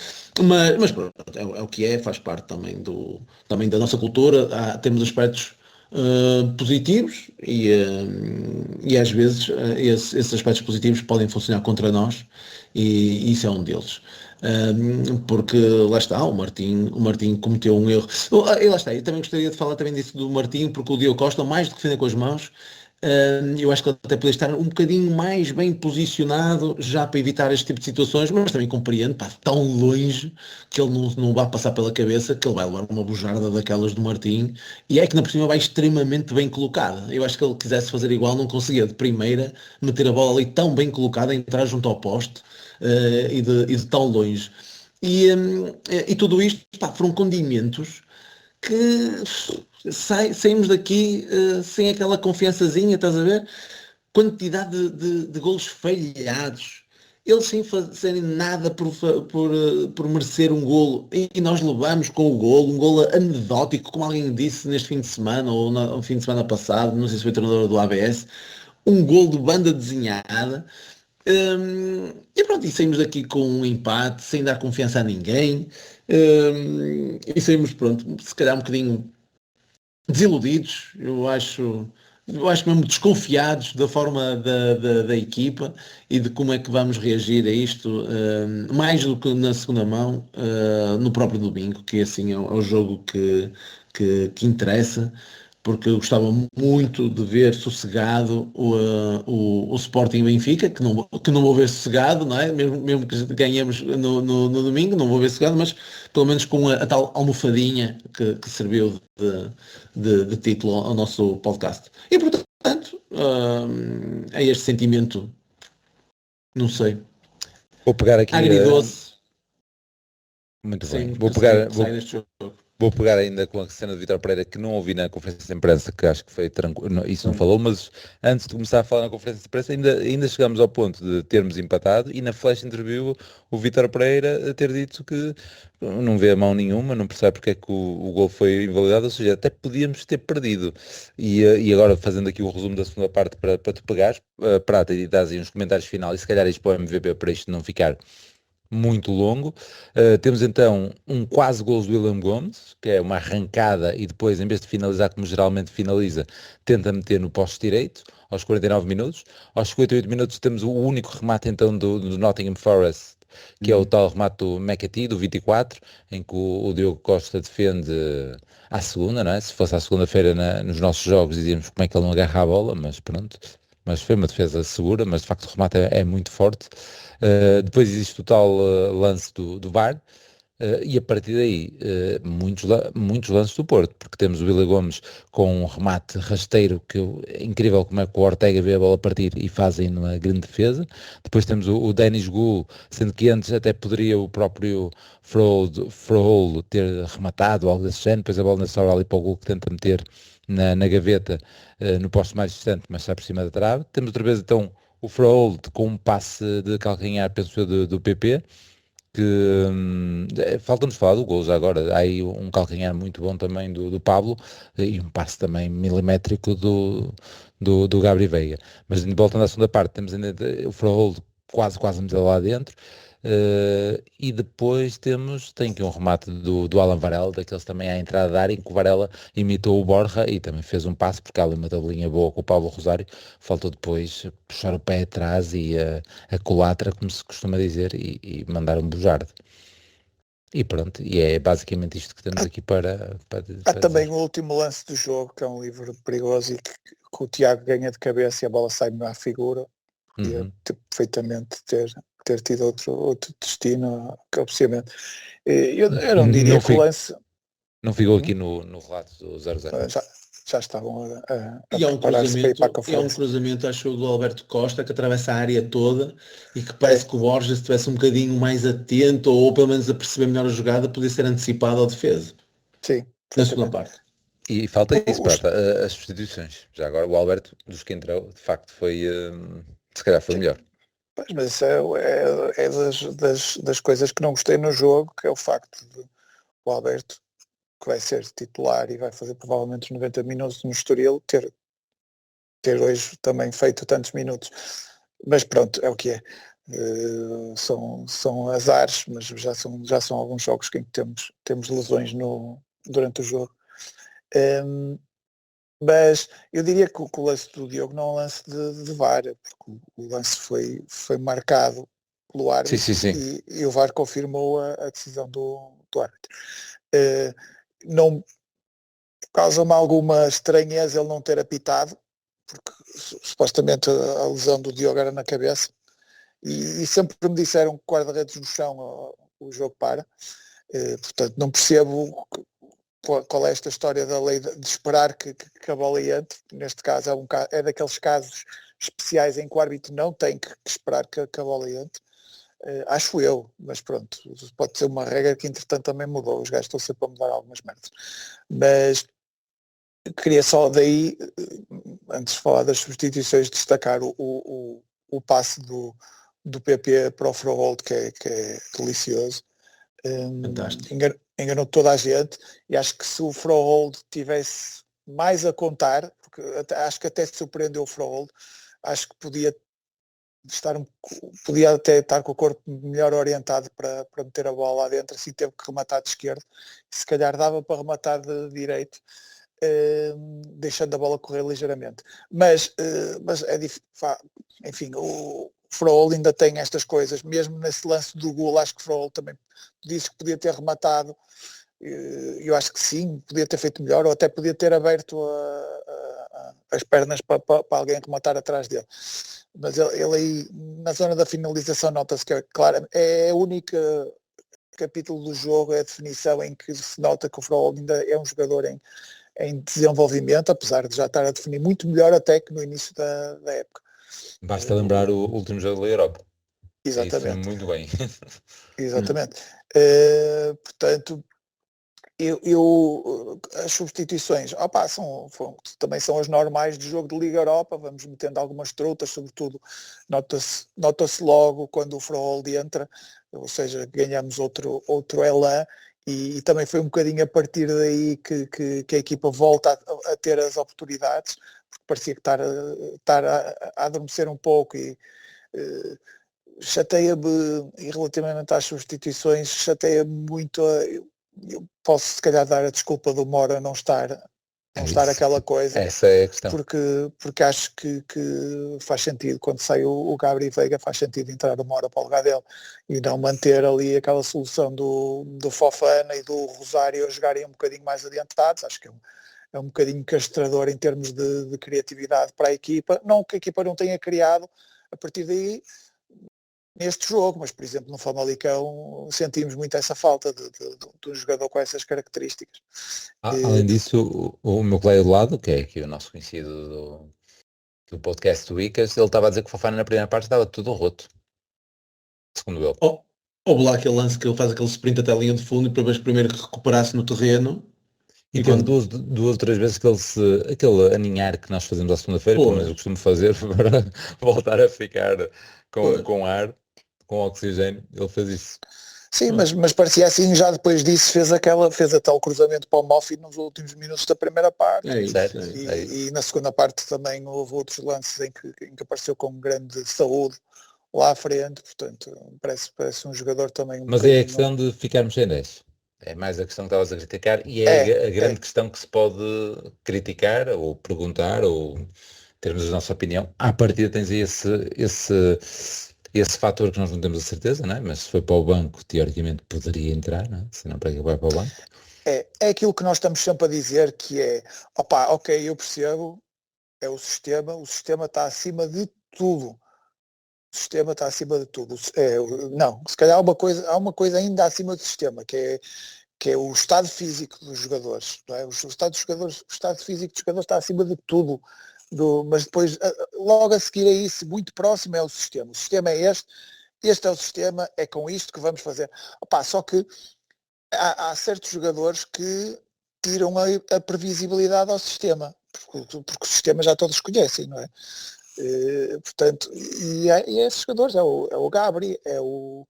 Speaker 5: Mas pronto, é o que é, faz parte também da nossa cultura, temos aspectos positivos e às vezes esses aspectos positivos podem funcionar contra nós e isso é um deles, porque lá está, o Martim cometeu um erro e lá está, eu também gostaria de falar também disso do Martim, porque o Diogo Costa mais do que defender com as mãos, eu acho que ele até poderia estar um bocadinho mais bem posicionado já para evitar este tipo de situações, mas também compreendo, tão longe que ele não vai passar pela cabeça que ele vai levar uma bujarda daquelas do Martim, e é que na por cima vai extremamente bem colocada. Eu acho que ele quisesse fazer igual, não conseguia de primeira meter a bola ali tão bem colocada, entrar junto ao poste e de tão longe. E tudo isto foram condimentos que saímos daqui sem aquela confiançazinha, estás a ver? Quantidade de golos falhados, eles sem fazerem nada por merecer um golo, e nós levamos com o golo, um golo anedótico, como alguém disse neste fim de semana, ou no fim de semana passado, não sei se foi treinador do ABS, um golo de banda desenhada. E pronto, e saímos daqui com um empate, sem dar confiança a ninguém, e saímos, pronto, se calhar um bocadinho desiludidos, eu acho mesmo desconfiados da forma da equipa e de como é que vamos reagir a isto, mais do que na segunda mão, no próprio domingo, que assim é o jogo que interessa, porque eu gostava muito de ver sossegado o Sporting Benfica, que não vou ver sossegado, não é? Mesmo que ganhemos no domingo, não vou ver sossegado, mas pelo menos com a tal almofadinha que serviu de título ao nosso podcast. E portanto, é este sentimento, não sei,
Speaker 3: vou pegar aqui
Speaker 5: agridoce.
Speaker 3: Muito
Speaker 5: sim,
Speaker 3: bem,
Speaker 5: vou
Speaker 3: pegar ainda com a cena de Vítor Pereira, que não ouvi na conferência de imprensa, que acho que foi tranquilo, isso não falou, mas antes de começar a falar na conferência de imprensa, ainda chegamos ao ponto de termos empatado, e na flash interview o Vítor Pereira ter dito que não vê a mão nenhuma, não percebe porque é que o gol foi invalidado, ou seja, até podíamos ter perdido. E agora, fazendo aqui o resumo da segunda parte para tu pegares, Prata, e dás aí uns comentários finais, e se calhar isto para o MVP, para isto não ficar muito longo. Temos então um quase gol do William Gomes, que é uma arrancada e depois, em vez de finalizar como geralmente finaliza, tenta meter no poste direito, aos 49 minutos. Aos 58 minutos temos o único remate então do Nottingham Forest, que é o tal remate do McAtee, do 24, em que o Diogo Costa defende à segunda, não é? Se fosse à segunda-feira nos nossos jogos dizíamos como é que ele não agarra a bola, mas pronto. Mas foi uma defesa segura, mas de facto o remate é muito forte. Depois existe o tal lance do VAR, E a partir daí, muitos lances do Porto, porque temos o Vila Gomes com um remate rasteiro, é incrível como é que o Ortega vê a bola partir e fazem uma grande defesa. Depois temos o Denis Gu, sendo que antes até poderia o próprio Frohold ter rematado, algo desse género, depois a bola na sobra ali para o gol que tenta meter na gaveta, no posto mais distante, mas sai por cima da trave. Temos outra vez então o Frohold com um passe de calcanhar, penso eu, do PP, que falta-nos falar do gol já agora. Há aí um calcanhar muito bom também do Pablo, e um passe também milimétrico do Gabri Veiga. Mas voltando à segunda parte, temos ainda o Frohold quase a meter lá dentro. E depois tem aqui um remate do Alan Varela, daqueles também à entrada da área, em que o Varela imitou o Borja e também fez um passe, porque há ali uma tabelinha boa com o Pablo Rosário. Faltou depois puxar o pé atrás e a culatra, como se costuma dizer, e mandar um bujardo. E pronto, e é basicamente isto que temos aqui para
Speaker 4: Há também
Speaker 3: dizer.
Speaker 4: o último lance do jogo, que é um livro perigoso e que o Tiago ganha de cabeça e a bola sai-me à figura. Podia
Speaker 3: Uhum.
Speaker 4: perfeitamente ter tido outro destino, que obviamente. Eu não diria
Speaker 3: Não,
Speaker 4: que o lance
Speaker 3: não ficou aqui no relato do 0-0.
Speaker 4: já estavam a
Speaker 5: E
Speaker 4: preparar-se para ir para a
Speaker 5: é um
Speaker 4: conferência.
Speaker 5: cruzamento, acho eu, do Alberto Costa, que atravessa a área toda e que
Speaker 4: É,
Speaker 5: parece que o Borges estivesse um bocadinho mais atento ou pelo menos a perceber melhor a jogada, podia ser antecipado ao defesa,
Speaker 4: sim,
Speaker 5: na segunda
Speaker 4: perfeitamente.
Speaker 5: parte.
Speaker 3: E falta isso,
Speaker 4: Os,
Speaker 3: Prata, as substituições. Já agora o Alberto, dos que entrou, de facto foi, se calhar foi
Speaker 4: sim,
Speaker 3: melhor.
Speaker 4: pois, mas isso é das coisas que não gostei no jogo, que é o facto de o Alberto, que vai ser titular e vai fazer provavelmente os 90 minutos no Estoril, ter hoje também feito tantos minutos. Mas pronto, é o que é. São azares, mas já são alguns jogos em que temos lesões durante o jogo. Um, mas eu diria que o lance do Diogo não é um lance de VAR, porque o lance foi marcado pelo
Speaker 3: Sim, sim,
Speaker 4: árbitro
Speaker 3: sim.
Speaker 4: e o VAR confirmou a decisão do árbitro. Uh, não causa-me alguma estranheza ele não ter apitado, porque supostamente a lesão do Diogo era na cabeça, e sempre me disseram que guarda-redes no chão o jogo para. Portanto, não percebo qual é esta história da lei de esperar que a bola entre. Neste caso é daqueles casos especiais em que o árbitro não tem que esperar que a bola entre. Acho eu, mas pronto, pode ser uma regra que entretanto também mudou. Os gajos estão sempre a mudar algumas merdas. Mas queria só daí, antes de falar das substituições, destacar o passe do PP para o Frohold, que é delicioso.
Speaker 5: Fantástico.
Speaker 4: Enganou toda a gente, e acho que se o Frohold tivesse mais a contar, porque acho que até se surpreendeu o Frohold, acho que podia até estar com o corpo melhor orientado para meter a bola lá dentro, assim teve que rematar de esquerda, se calhar dava para rematar de direito, deixando a bola correr ligeiramente. Mas é difícil, enfim, o Frohold ainda tem estas coisas, mesmo nesse lance do gol, acho que o Frohold também disse que podia ter rematado, eu acho que sim, podia ter feito melhor, ou até podia ter aberto as pernas para alguém rematar atrás dele. Mas ele aí, na zona da finalização, nota-se que claro, é a única capítulo do jogo, é a definição em que se nota que o Frohold ainda é um jogador em desenvolvimento, apesar de já estar a definir muito melhor até que no início da época.
Speaker 3: Basta lembrar o último jogo da Europa. Aí definiu
Speaker 4: Exatamente,
Speaker 3: muito bem.
Speaker 4: exatamente. Portanto, as substituições também são as normais do jogo de Liga Europa, vamos metendo algumas trutas, sobretudo nota-se logo quando o Frohold entra, ou seja, ganhamos outro elan, e também foi um bocadinho a partir daí que a equipa volta a ter as oportunidades, porque parecia que estar a adormecer um pouco, e chateia-me, e relativamente às substituições, chateia-me muito. Eu posso se calhar dar a desculpa do Mora não estar aquela coisa,
Speaker 3: Essa é a questão.
Speaker 4: porque acho que faz sentido, quando sai o Gabri Veiga, faz sentido entrar o Mora para o lugar dele e não manter ali aquela solução do Fofana e do Rosário a jogarem um bocadinho mais adiantados. Acho que é um bocadinho castrador em termos de criatividade para a equipa, não que a equipa não tenha criado a partir daí, neste jogo, mas por exemplo no Famalicão sentimos muito essa falta de um jogador com essas características.
Speaker 3: Além disso, o meu colega do lado, que é aqui o nosso conhecido do podcast do Icas, ele estava a dizer que o Fofana na primeira parte estava tudo roto, segundo ele.
Speaker 5: Houve lá aquele lance que ele faz aquele sprint até a linha de fundo e para ver primeiro que recuperasse no terreno.
Speaker 3: E teve duas ou três vezes que aquele aninhar que nós fazemos à segunda-feira, pelo menos eu costumo fazer para voltar a ficar com ar, com oxigênio, ele fez isso.
Speaker 4: Sim, mas parecia assim, já depois disso fez a tal cruzamento para o Moffi nos últimos minutos da primeira parte.
Speaker 5: É isso,
Speaker 3: certo?
Speaker 4: E na segunda parte também houve outros lances em que apareceu com grande saúde lá à frente, portanto parece um jogador também
Speaker 3: mas é a questão de ficarmos sem 10. É mais a questão que estavas a criticar e a grande questão que se pode criticar ou perguntar ou termos a nossa opinião. À partida tens aí esse fator que nós não temos a certeza, não é? Mas se foi para o banco, teoricamente poderia entrar, não é? Se não, para que vai para o banco?
Speaker 4: É aquilo que nós estamos sempre a dizer, que é, ok, eu percebo, é o sistema está acima de tudo. O sistema está acima de tudo. Não, se calhar há uma coisa ainda acima do sistema, que é o estado físico dos jogadores. Não é? O estado físico dos jogadores está acima de tudo. Mas depois, logo a seguir a isso, muito próximo é o sistema. O sistema é este é o sistema, é com isto que vamos fazer. Só que há certos jogadores que tiram a previsibilidade ao sistema, porque o sistema já todos conhecem, não é? Portanto, e esses jogadores é o Gabri, é o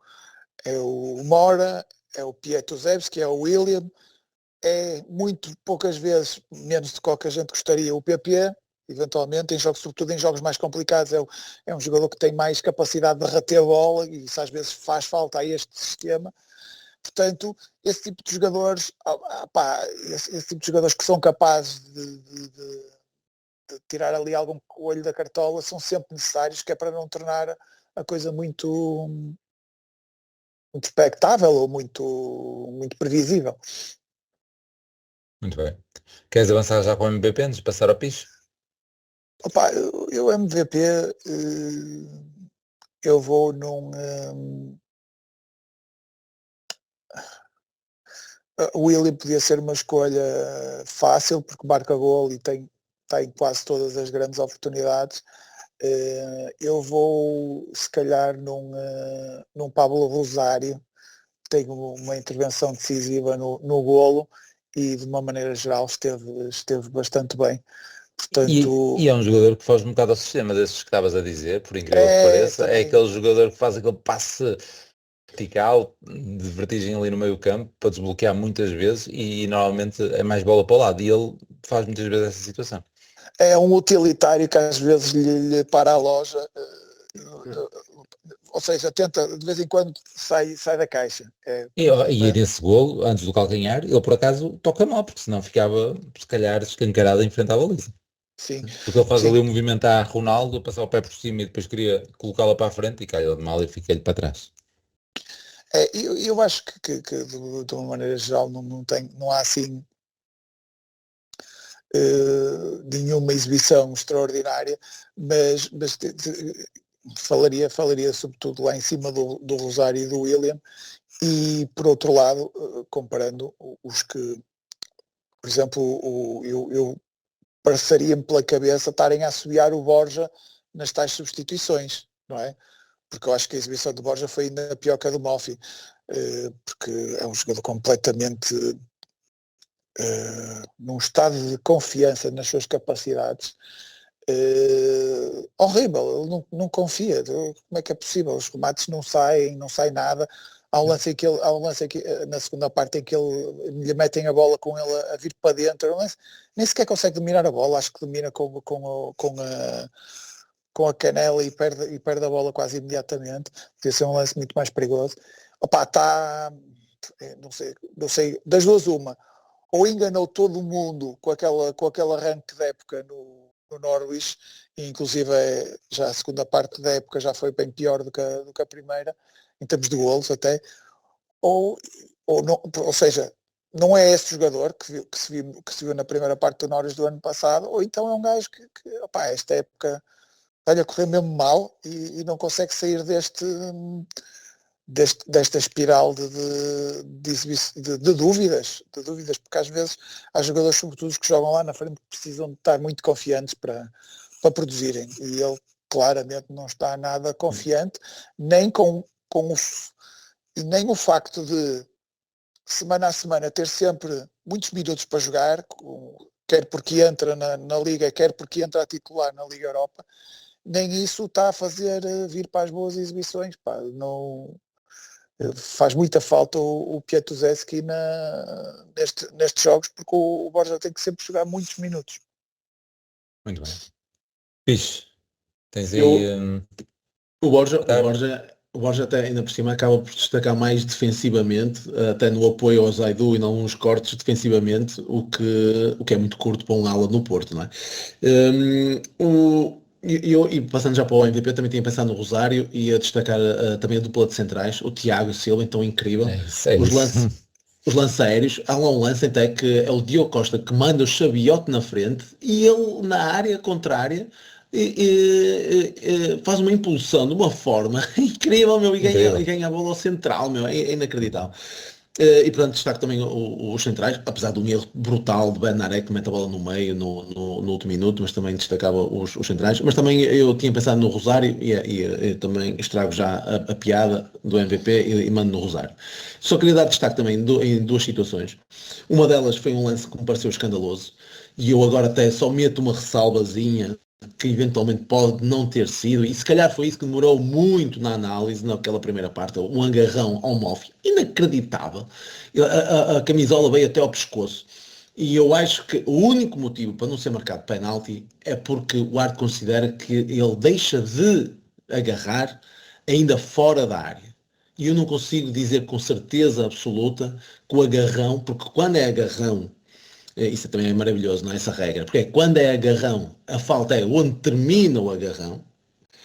Speaker 4: Mora, é o Pietuzewski, é o William, é muito poucas vezes, menos do que a gente gostaria, o PP, eventualmente, sobretudo em jogos mais complicados, é um jogador que tem mais capacidade de reter a bola e isso às vezes faz falta a este sistema. Portanto, esse tipo de jogadores, esse tipo de jogadores que são capazes de tirar ali algum olho da cartola são sempre necessários, que é para não tornar a coisa muito expectável ou muito previsível.
Speaker 3: Muito bem. Queres avançar já com o MVP antes de passar ao piso?
Speaker 4: Eu MVP, eu vou num... o William podia ser uma escolha fácil, porque marca gol e tem quase todas as grandes oportunidades. Eu vou, se calhar, num Pablo Rosário, tem uma intervenção decisiva no golo e, de uma maneira geral, esteve bastante bem. Portanto,
Speaker 3: e é um jogador que foge um bocado ao sistema desses que estavas a dizer, por incrível que pareça. Também. É aquele jogador que faz aquele passe vertical de vertigem ali no meio campo para desbloquear muitas vezes e normalmente é mais bola para o lado e ele faz muitas vezes essa situação.
Speaker 4: É um utilitário que às vezes lhe para a loja, ou seja, tenta, de vez em quando sai da caixa.
Speaker 3: E nesse golo, antes do calcanhar, ele por acaso toca mal, porque senão ficava, se calhar, escancarado em frente à baliza.
Speaker 4: Sim.
Speaker 3: Porque ele faz ali o movimento a Ronaldo, passar o pé por cima e depois queria colocá-la para a frente e cai de mal e fica-lhe para trás.
Speaker 4: Eu acho que de uma maneira geral não há assim nenhuma exibição extraordinária, mas falaria sobretudo lá em cima do Rosário e do William, e por outro lado, comparando os que, por exemplo, eu passaria-me pela cabeça estarem a assobiar o Borja nas tais substituições, não é? Porque eu acho que a exibição do Borja foi ainda pior que a do Moffi, porque é um jogador completamente num estado de confiança nas suas capacidades horrível. Ele não confia. Como é que é possível? Os remates não sai nada. Há um lance aqui, na segunda parte em que lhe metem a bola com ele a vir para dentro, nem sequer consegue dominar a bola, acho que domina com a canela e perde a bola quase imediatamente. Podia ser um lance muito mais perigoso. Não sei, das duas uma, ou enganou todo o mundo com aquele arranque da época no Norwich, e inclusive já a segunda parte da época já foi bem pior do que a primeira, em termos de golos até, ou seja, não é esse jogador que se viu na primeira parte do Norwich do ano passado, ou então é um gajo que esta época está-lhe a correr mesmo mal e não consegue sair desta espiral de dúvidas, porque às vezes há jogadores, sobretudo os que jogam lá na frente, que precisam de estar muito confiantes para produzirem, e ele claramente não está nada confiante, nem nem o facto de semana a semana ter sempre muitos minutos para jogar, quer porque entra na Liga, quer porque entra a titular na Liga Europa, nem isso está a fazer vir para as boas exibições. Pá, não, faz muita falta o Piatuszewski nestes jogos, porque o Borja tem que sempre jogar muitos minutos.
Speaker 3: Muito bem. Fixe. Tens aí...
Speaker 5: O Borja até ainda por cima acaba por destacar mais defensivamente, até no apoio ao Zaidu e em alguns cortes defensivamente, o que é muito curto para um ala no Porto, não é? E passando já para o MVP, também tinha pensado no Rosário e a destacar também a dupla de centrais, o Tiago Silva, então incrível. Os lances aéreos, há lá um lance até que é o Diogo Costa que manda o Chabiote na frente e ele na área contrária faz uma impulsão de uma forma incrível, meu, e ganha a bola ao central, meu, é inacreditável. E portanto destaco também os centrais, apesar de um erro brutal de Benarek que mete a bola no meio no último minuto, mas também destacava os centrais. Mas também eu tinha pensado no Rosário e também estrago já a piada do MVP e mando no Rosário. Só queria dar destaque também em duas situações. Uma delas foi um lance que me pareceu escandaloso e eu agora até só meto uma ressalvazinha que eventualmente pode não ter sido, e se calhar foi isso que demorou muito na análise, naquela primeira parte, um agarrão ao Moffi, inacreditável. A camisola veio até ao pescoço. E eu acho que o único motivo para não ser marcado penalti é porque o árbitro considera que ele deixa de agarrar ainda fora da área. E eu não consigo dizer com certeza absoluta que o agarrão, porque quando é agarrão, isso também é maravilhoso, não é essa regra, porque quando é agarrão, a falta é onde termina o agarrão,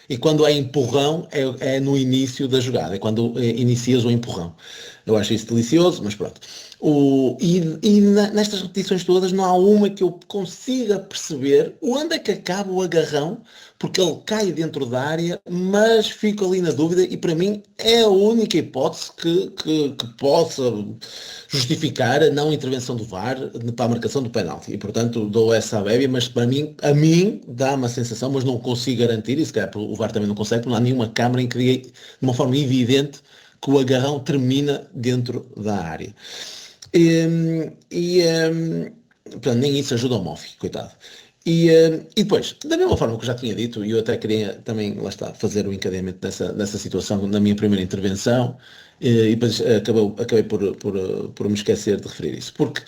Speaker 5: e quando é empurrão, é no início da jogada, é quando inicias o empurrão. Eu acho isso delicioso, mas pronto. Nestas repetições todas não há uma que eu consiga perceber onde é que acaba o agarrão, porque ele cai dentro da área, mas fico ali na dúvida, e para mim é a única hipótese que possa justificar a não intervenção do VAR para a marcação do penalti. E portanto dou essa a bébia, mas para mim, dá uma sensação, mas não consigo garantir, e se calhar o VAR também não consegue, porque não há nenhuma câmara em que diga de uma forma evidente que o agarrão termina dentro da área. Portanto, nem isso ajuda ao Moffi, coitado. E depois, da mesma forma que eu já tinha dito, e eu até queria também, lá está, fazer o encadeamento dessa situação na minha primeira intervenção, e depois acabei por me esquecer de referir isso. Porque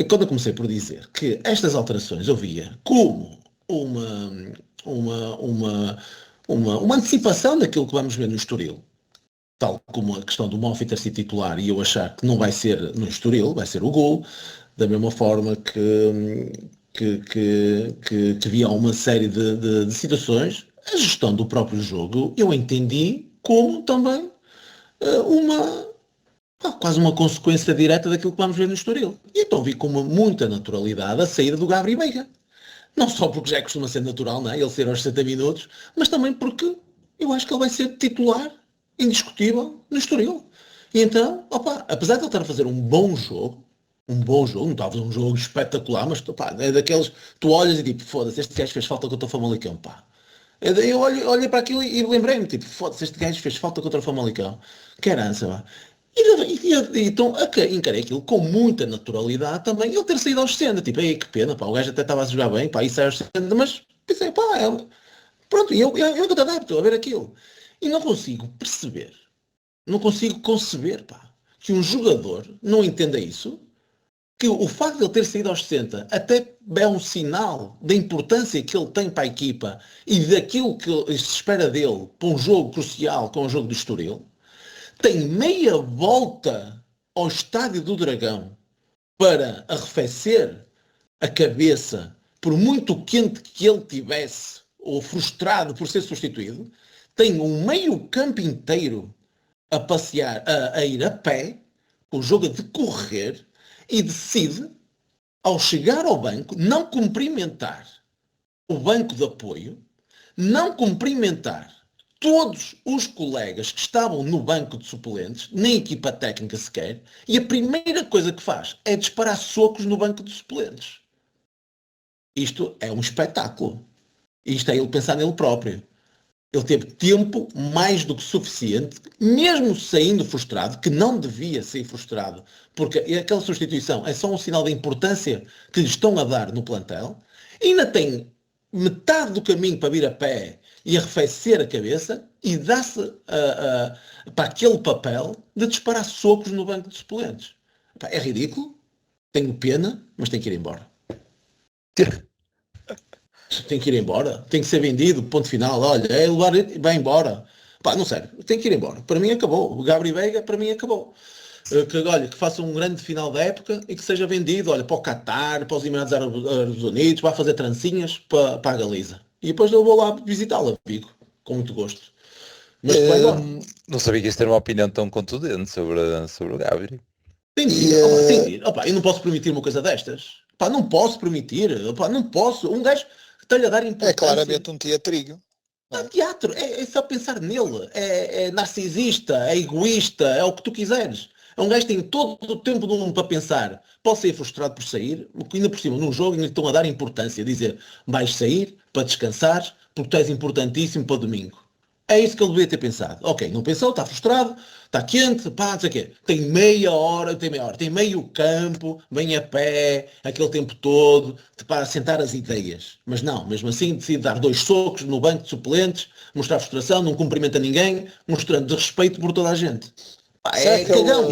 Speaker 5: quando eu comecei por dizer que estas alterações eu via como uma antecipação daquilo que vamos ver no Estoril, tal como a questão do Moffi ter sido titular e eu achar que não vai ser no Estoril, vai ser o gol, da mesma forma que havia uma série de situações, a gestão do próprio jogo eu entendi como também quase uma consequência direta daquilo que vamos ver no Estoril. E então vi com muita naturalidade a saída do Gabriel Veiga. Não só porque já costuma ser natural, não é? Ele ser aos 60 minutos, mas também porque eu acho que ele vai ser titular indiscutível no Estoril. E então, apesar de ele estar a fazer um bom jogo, não estava a fazer um jogo espetacular, mas é daqueles, tu olhas e tipo, foda-se, este gajo fez falta contra o Famalicão, pá. Eu olhei para aquilo e lembrei-me, tipo, foda-se, este gajo fez falta contra o Famalicão. Que herança, pá. Então encarei aquilo com muita naturalidade também, ele ter saído aos 60, tipo, ei, que pena, pá, o gajo até estava a jogar bem, pá, e saiu aos 60, mas pensei, pá, pronto, eu nunca te adapto a ver aquilo. E não consigo perceber, não consigo conceber, pá, que um jogador não entenda isso, que o facto de ele ter saído aos 60 até é um sinal da importância que ele tem para a equipa e daquilo que se espera dele para um jogo crucial, como o jogo do Estoril. Tem meia volta ao Estádio do Dragão para arrefecer a cabeça, por muito quente que ele tivesse, ou frustrado por ser substituído. Tem um meio campo inteiro a passear, a ir a pé, com o jogo a decorrer, e decide, ao chegar ao banco, não cumprimentar o banco de apoio, não cumprimentar todos os colegas que estavam no banco de suplentes, nem equipa técnica sequer, e a primeira coisa que faz é disparar socos no banco de suplentes. Isto é um espetáculo. Isto é ele pensar nele próprio. Ele teve tempo mais do que suficiente, mesmo saindo frustrado, que não devia sair frustrado, porque aquela substituição é só um sinal da importância que lhe estão a dar no plantel, e ainda tem metade do caminho para vir a pé e arrefecer a cabeça e dá-se para aquele papel de disparar socos no banco de suplentes. Pá, é ridículo, tenho pena, mas tem que ir embora. Tem que ir embora, tem que ser vendido, ponto final. Olha, é levar, vai embora. Pá, não sério, tem que ir embora. Para mim acabou. O Gabriel Veiga, para mim acabou. Olha, que faça um grande final da época e que seja vendido, olha, para o Qatar, para os Emirados Árabes Unidos, vai fazer trancinhas para a Galiza. E depois eu vou lá visitá-la, Vigo, com muito gosto. Mas vai embora.
Speaker 3: Não sabia que ias ter uma opinião tão contundente sobre o Gabriel.
Speaker 5: Tem de ir, tem de ir. Opa, eu não posso permitir uma coisa destas. Pá, não posso permitir. Opa, não posso. Um gajo que está-lhe a dar importância.
Speaker 4: É claramente um teatrinho.
Speaker 5: É teatro, é só pensar nele. É narcisista, é egoísta, é o que tu quiseres. É um gajo que tem todo o tempo do mundo para pensar. Pode sair frustrado por sair, ainda por cima, num jogo ainda estão a dar importância. Dizer, vais sair para descansar, porque tu és importantíssimo para domingo. É isso que ele devia ter pensado. Ok, não pensou, está frustrado, está quente, pá, não sei o quê. Tem meia hora, tem meio campo, vem a pé, aquele tempo todo, para assentar as ideias. Mas não, mesmo assim decide dar 2 socos no banco de suplentes, mostrar frustração, não cumprimenta ninguém, mostrando desrespeito por toda a gente. Pá, é cagão,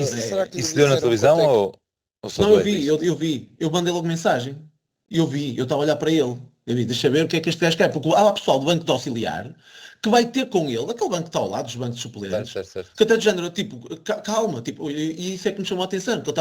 Speaker 3: Isso deu na televisão ou só
Speaker 5: não, eu vi. Eu mandei logo mensagem. Eu estava a olhar para ele. Eu vi, deixa ver o que é que este gajo quer. Porque há pessoal do banco de auxiliar que vai ter com ele, aquele banco que está ao lado dos bancos de suplentes,
Speaker 3: certo.
Speaker 5: que até de género, tipo, calma, tipo, e isso é que me chamou a atenção, que ele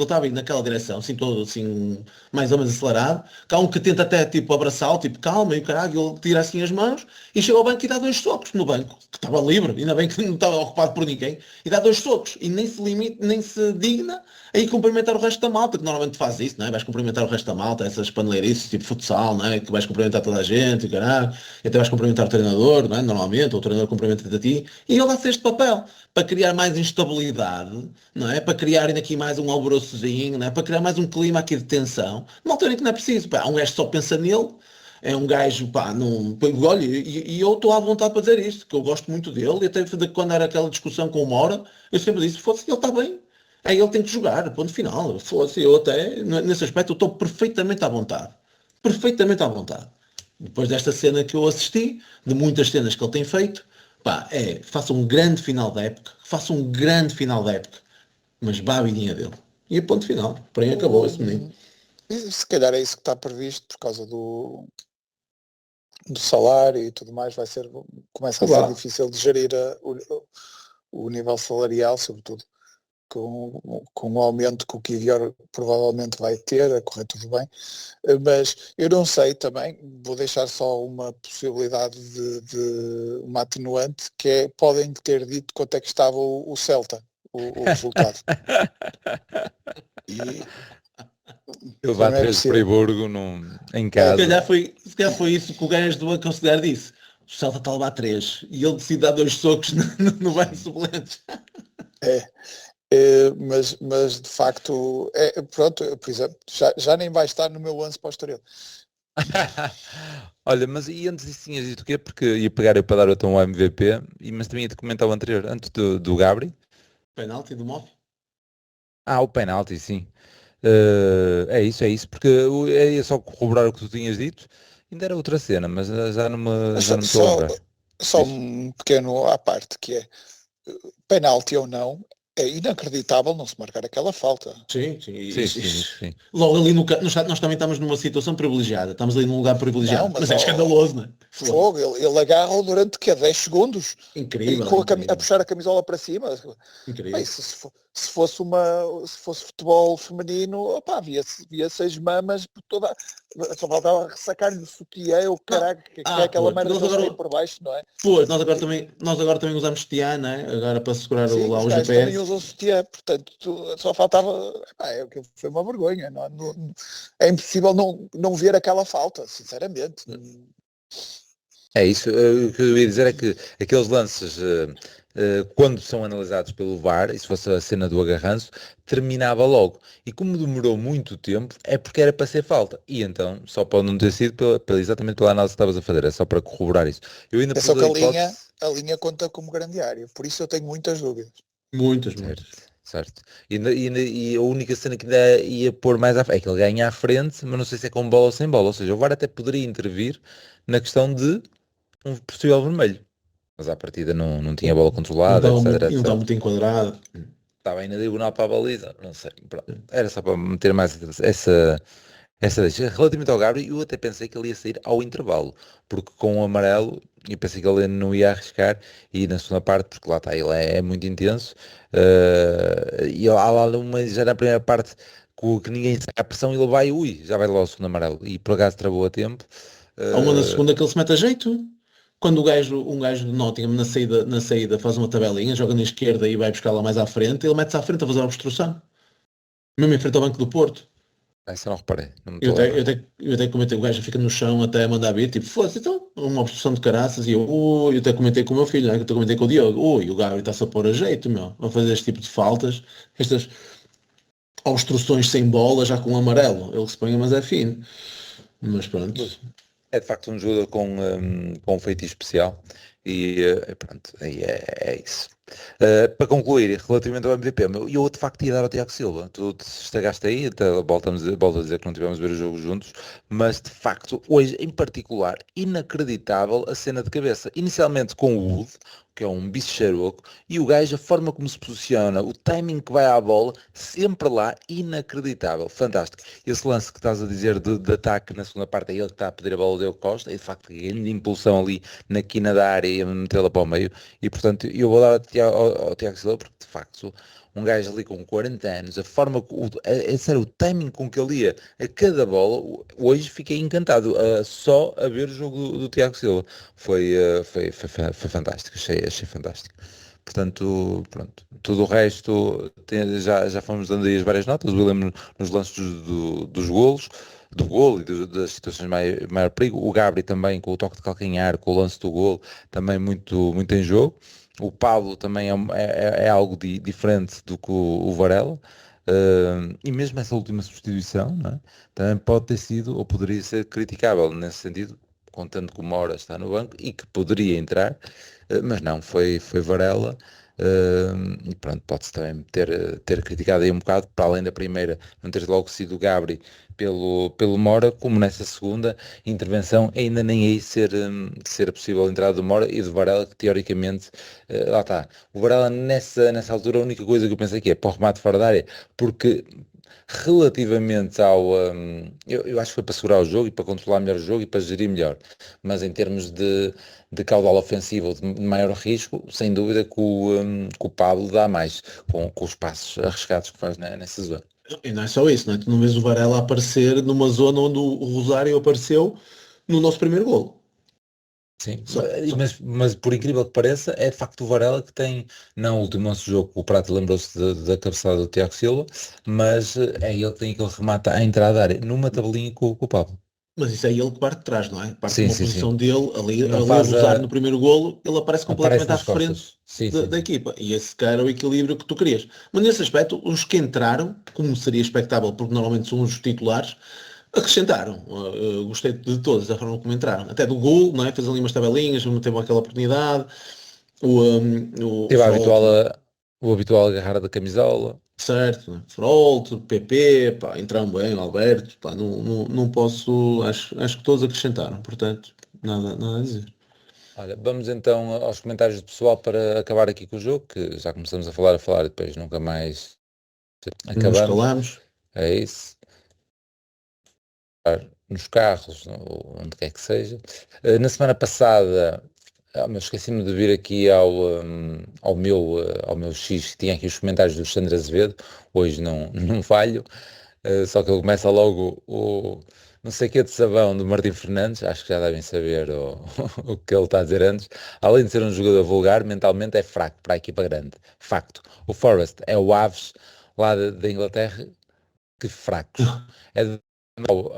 Speaker 5: estava a ir naquela direção, assim, todo assim, mais ou menos acelerado, que há um que tenta até, tipo, abraçá-lo, tipo, calma, e o caralho, ele tira assim as mãos, e chega ao banco e dá 2 socos no banco, que estava livre, ainda bem que não estava ocupado por ninguém, e dá 2 socos, e nem se limita, nem se digna a ir cumprimentar o resto da malta, que normalmente faz isso, não é? Vais cumprimentar o resto da malta, essas paneleirices, tipo futsal, não é? Que vais cumprimentar toda a gente, e caralho, e até vais cumprimentar o treinador, não é? Normalmente, o treinador cumprimenta-te a ti, e ele dá-se este papel, para criar mais instabilidade, não é? Para criarem aqui mais um alvoroçozinho, não é? Para criar mais um clima aqui de tensão, numa altura em que não é preciso, pá, um gajo só pensa nele, é um gajo, pá, não... Olha, e eu estou à vontade para dizer isto, que eu gosto muito dele, e até quando era aquela discussão com o Mora, eu sempre disse, fosse, ele está bem, aí ele tem que jogar, ponto final, fosse, eu até, nesse aspecto, eu estou perfeitamente à vontade, perfeitamente à vontade. Depois desta cena que eu assisti, de muitas cenas que ele tem feito, pá, faça um grande final da época, mas vá a vidinha dele. E ponto final, por aí acabou esse menino.
Speaker 4: Se calhar é isso que está previsto por causa do salário e tudo mais, começa a ser difícil de gerir o nível salarial, sobretudo com o aumento que o Kivior provavelmente vai ter, a correr tudo bem, mas eu não sei também, vou deixar só uma possibilidade de uma atenuante, que é, podem ter dito quanto é que estava o Celta, o resultado. E
Speaker 3: ele vai
Speaker 4: não é
Speaker 3: 3 de
Speaker 4: possível.
Speaker 3: Friburgo em casa.
Speaker 5: Se calhar foi isso que o gajo do Banco Auxiliar disse. O Celta está a levar 3 e ele decide dar 2 socos no banco de suplentes.
Speaker 4: Mas de facto, pronto, por exemplo, já nem vai estar no meu 11 para o Estoril.
Speaker 3: Olha, mas e antes disso tinhas dito o quê? Porque ia pegar eu para dar então o MVP, mas também ia te comentar o anterior, antes do Gabriel.
Speaker 5: Penalti do Mofi.
Speaker 3: O penalti, sim. É isso, porque é só corroborar o que tu tinhas dito, ainda era outra cena, mas já não me estou a lembrar.
Speaker 4: Só um pequeno à parte, que é penalti ou não, é inacreditável não se marcar aquela falta.
Speaker 5: Sim.
Speaker 3: Logo
Speaker 5: ali nós também estamos numa situação privilegiada, estamos ali num lugar privilegiado, mas é escandaloso, não é?
Speaker 4: Fogo, ele agarra-o durante 10 segundos.
Speaker 5: Incrível.
Speaker 4: A puxar a camisola para cima.
Speaker 5: Incrível.
Speaker 4: Bem, se fosse futebol feminino, opá, via-se as mamas por toda. Só faltava ressacar-lhe o sutiã, o caralho, que é aquela merda que eles têm por baixo, não é?
Speaker 5: Pois, nós agora também usamos sutiã, não é? Agora para segurar lá o GPS.
Speaker 4: Também usam sutiã, portanto, só faltava. Foi uma vergonha. É impossível não ver aquela falta, sinceramente.
Speaker 3: É isso, o que eu ia dizer é que aqueles lances, quando são analisados pelo VAR, e se fosse a cena do agarranço, terminava logo. E como demorou muito tempo, é porque era para ser falta. E então, só pode não ter sido exatamente pela análise que estavas a fazer, é só para corroborar isso. Eu ainda
Speaker 4: É só
Speaker 3: pus
Speaker 4: que
Speaker 3: a hipótese...
Speaker 4: a linha conta como grande área, por isso eu tenho muitas dúvidas.
Speaker 5: Muitas,
Speaker 3: Certo,
Speaker 5: muitas.
Speaker 3: certo. E a única cena que ainda ia pôr mais à frente é que ele ganha à frente, mas não sei se é com bola ou sem bola. Ou seja, o VAR até poderia intervir na questão de um possível vermelho. Mas à partida não tinha bola controlada, etc,
Speaker 5: E não está
Speaker 3: etc.
Speaker 5: muito enquadrado.
Speaker 3: Estava aí na diagonal para a baliza, não sei. Pronto. Era só para meter mais essa deixa. Relativamente ao Gabriel, eu até pensei que ele ia sair ao intervalo, porque com o amarelo, eu pensei que ele não ia arriscar, e na segunda parte, porque lá está, ele é muito intenso, e há lá já na primeira parte que ninguém saca a pressão, ele vai, ui, já vai logo o segundo amarelo, e por acaso travou a tempo.
Speaker 5: Há uma na
Speaker 3: eh,
Speaker 5: segunda que ele se mete a jeito. Quando um gajo de Nottingham na saída faz uma tabelinha, joga na esquerda e vai buscar lá mais à frente, ele mete-se à frente a fazer a obstrução. Mesmo em frente ao Banco do Porto.
Speaker 3: Essa não reparei, não me
Speaker 5: Eu
Speaker 3: estou a
Speaker 5: até, eu
Speaker 3: lembrar.
Speaker 5: até, eu até comentei, o gajo fica no chão até a mandar vir, tipo, foda-se, então, uma obstrução de caraças, e eu até comentei com o meu filho, né, que eu até comentei com o Diogo, ui, o Gabriel está-se a pôr a jeito, meu, a fazer este tipo de faltas, estas obstruções sem bola, já com amarelo, ele se põe, mas é fino. Mas pronto.
Speaker 3: É de facto um jogador com um feitiço especial e pronto, aí é isso. Para concluir, relativamente ao MVP, eu de facto ia dar ao Tiago Silva. Tu te estragaste aí, até volto a dizer que não tivemos a ver o jogo juntos, mas de facto, hoje em particular, inacreditável a cena de cabeça. Inicialmente com o Wood, que é um bicho xaroco, e o gajo, a forma como se posiciona, o timing que vai à bola, sempre lá, inacreditável, fantástico. Esse lance que estás a dizer de ataque na segunda parte, é ele que está a pedir a bola ao Diogo Costa, e de facto grande impulsão ali na quina da área e a metê-la para o meio, e portanto eu vou dar ao Tiago Silva, porque de facto um gajo ali com 40 anos, a forma, sério, o timing com que ele ia a cada bola, hoje fiquei encantado, só a ver o jogo do Tiago Silva. Foi fantástico, achei fantástico. Portanto, pronto, tudo o resto já fomos dando aí as várias notas. O William nos lances dos golos, do golo e das situações de maior perigo. O Gabri também com o toque de calcanhar, com o lance do golo, também muito em jogo. O Pablo também é algo diferente do que o Varela. E mesmo essa última substituição, não é? Também pode ter sido ou poderia ser criticável nesse sentido, contando que o Mora está no banco e que poderia entrar, mas não, foi Varela. E pronto, pode-se também ter criticado aí um bocado, para além da primeira, não ter logo sido o Gabri pelo Mora, como nessa segunda intervenção ainda nem aí ser possível a entrada do Mora e do Varela, que teoricamente, lá está. O Varela nessa altura, a única coisa que eu pensei que é para o remate fora da área, porque relativamente eu acho que foi para segurar o jogo e para controlar melhor o jogo e para gerir melhor, mas em termos de caudal ofensivo de maior risco, sem dúvida que o Pablo dá mais com os passos arriscados que faz nessa zona.
Speaker 5: E não é só isso, não é? Tu não vês o Varela aparecer numa zona onde o Rosário apareceu no nosso primeiro golo.
Speaker 3: Sim,
Speaker 5: Só.
Speaker 3: mas por incrível que pareça, é de facto o Varela que tem, não o último nosso jogo, o Prato lembrou-se da cabeçada do Tiago Silva, mas é ele que tem aquele remate à entrada da área, numa tabelinha com o Pablo.
Speaker 5: Mas isso é ele que parte de trás, não é? Parte de
Speaker 3: Sim,
Speaker 5: uma
Speaker 3: sim, sim.
Speaker 5: posição dele,
Speaker 3: Não
Speaker 5: ali o
Speaker 3: faz
Speaker 5: Rosário no primeiro golo, ele aparece
Speaker 3: aparece
Speaker 5: completamente à
Speaker 3: nas
Speaker 5: frente
Speaker 3: costas. Sim, sim,
Speaker 5: da
Speaker 3: sim.
Speaker 5: equipa. E esse cara é o equilíbrio que tu querias. Mas nesse aspecto, os que entraram, como seria expectável, porque normalmente são os titulares, acrescentaram. Gostei de todos, da forma como entraram. Até do gol, não é? Fez ali umas tabelinhas, não teve aquela oportunidade. O
Speaker 3: Teve
Speaker 5: Frolt,
Speaker 3: o habitual agarrar da camisola.
Speaker 5: certo, né? Frolt, PP, pá, entraram bem, o Alberto, pá, não posso, acho que todos acrescentaram, portanto, nada a dizer.
Speaker 3: Olha, vamos então aos comentários do pessoal para acabar aqui com o jogo, que já começamos a falar e depois nunca mais
Speaker 5: Não nos
Speaker 3: acabamos.
Speaker 5: calamos.
Speaker 3: É isso. Nos carros, onde quer que seja. Na semana passada, mas esqueci-me de vir aqui ao meu X, que tinha aqui os comentários do Alexandre Azevedo, hoje não falho, só que ele começa logo o não sei que de sabão do Martim Fernandes, acho que já devem saber o que ele está a dizer antes. Além de ser um jogador vulgar, mentalmente é fraco para a equipa grande. Facto. O Forest é o Aves lá da Inglaterra, que fracos. É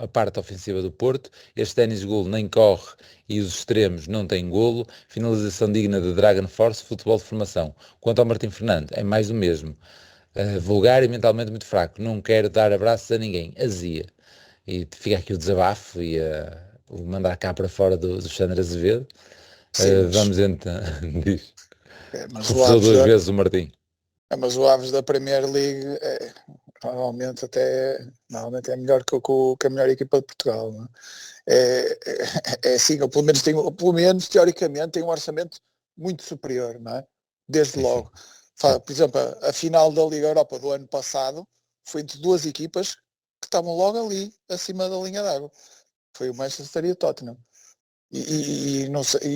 Speaker 3: a parte ofensiva do Porto. Este Denis Golo nem corre e os extremos não têm golo. Finalização digna de Dragon Force, futebol de formação. Quanto ao Martim Fernando, é mais do mesmo. Vulgar e mentalmente muito fraco. Não quero dar abraços a ninguém. Azia. E fica aqui o desabafo e o mandar cá para fora do Xandre Azevedo.
Speaker 4: Sim,
Speaker 3: Vamos então. Diz.
Speaker 4: mas
Speaker 3: Confusou duas vezes o Martim.
Speaker 4: Mas o Aves da Premier League normalmente é melhor que a melhor equipa de Portugal, não é? É assim, ou pelo menos teoricamente tem um orçamento muito superior, não é? Desde logo. Por exemplo, a final da Liga Europa do ano passado foi entre duas equipas que estavam logo ali, acima da linha d'água. Foi o Manchester e o Tottenham. E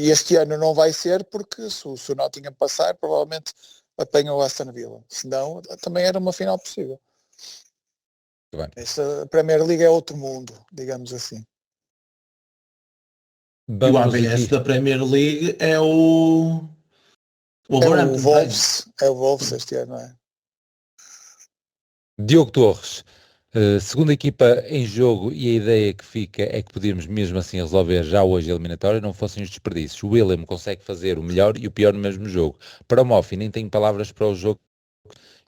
Speaker 4: este ano não vai ser porque se o Nottingham passar, provavelmente apanha o Aston Villa. Senão, também era uma final possível. Esta Premier League é outro mundo, digamos assim.
Speaker 5: E o AVS da Premier League é o
Speaker 4: Wolves. É o Wolves este ano, não é?
Speaker 3: Diogo Torres. Segunda equipa em jogo e a ideia que fica é que podíamos mesmo assim resolver já hoje a eliminatória, não fossem os desperdícios. O William consegue fazer o melhor e o pior no mesmo jogo. Para o Moffi nem tenho palavras para o jogo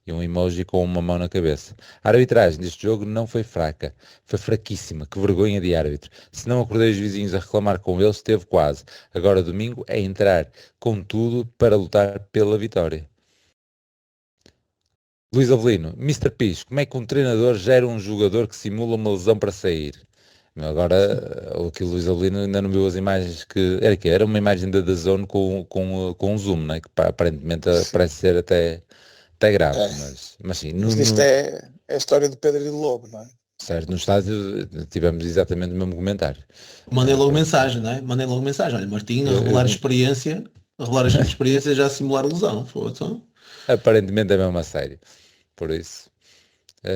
Speaker 3: e um emoji com uma mão na cabeça. A arbitragem deste jogo não foi fraca, foi fraquíssima, que vergonha de árbitro. Se não acordei os vizinhos a reclamar com eles, esteve quase. Agora domingo é entrar com tudo para lutar pela vitória. Luís Avelino, Mr. Pis, como é que um treinador gera um jogador que simula uma lesão para sair? Agora, aqui o Luís Avelino ainda não viu as imagens que era uma imagem da DAZN com um zoom, né? Que aparentemente parece ser até grave, mas sim.
Speaker 4: Isto é a história do Pedro e do Lobo, não é?
Speaker 3: Certo, no estádio tivemos exatamente o mesmo comentário.
Speaker 5: Mandei logo mensagem, não é? Mandei logo mensagem. Olha, Martim, a revelar a experiência já a simular lesão.
Speaker 3: Aparentemente é mesmo a sério. Por isso.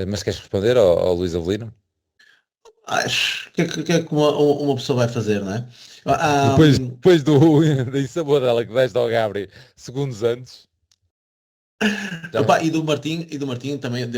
Speaker 3: Mas queres responder ao Luís Avelino?
Speaker 5: Acho que é que uma pessoa vai fazer, não é?
Speaker 3: Depois da insabor que deste ao Gabri segundos antes.
Speaker 5: Opa, e do Martim também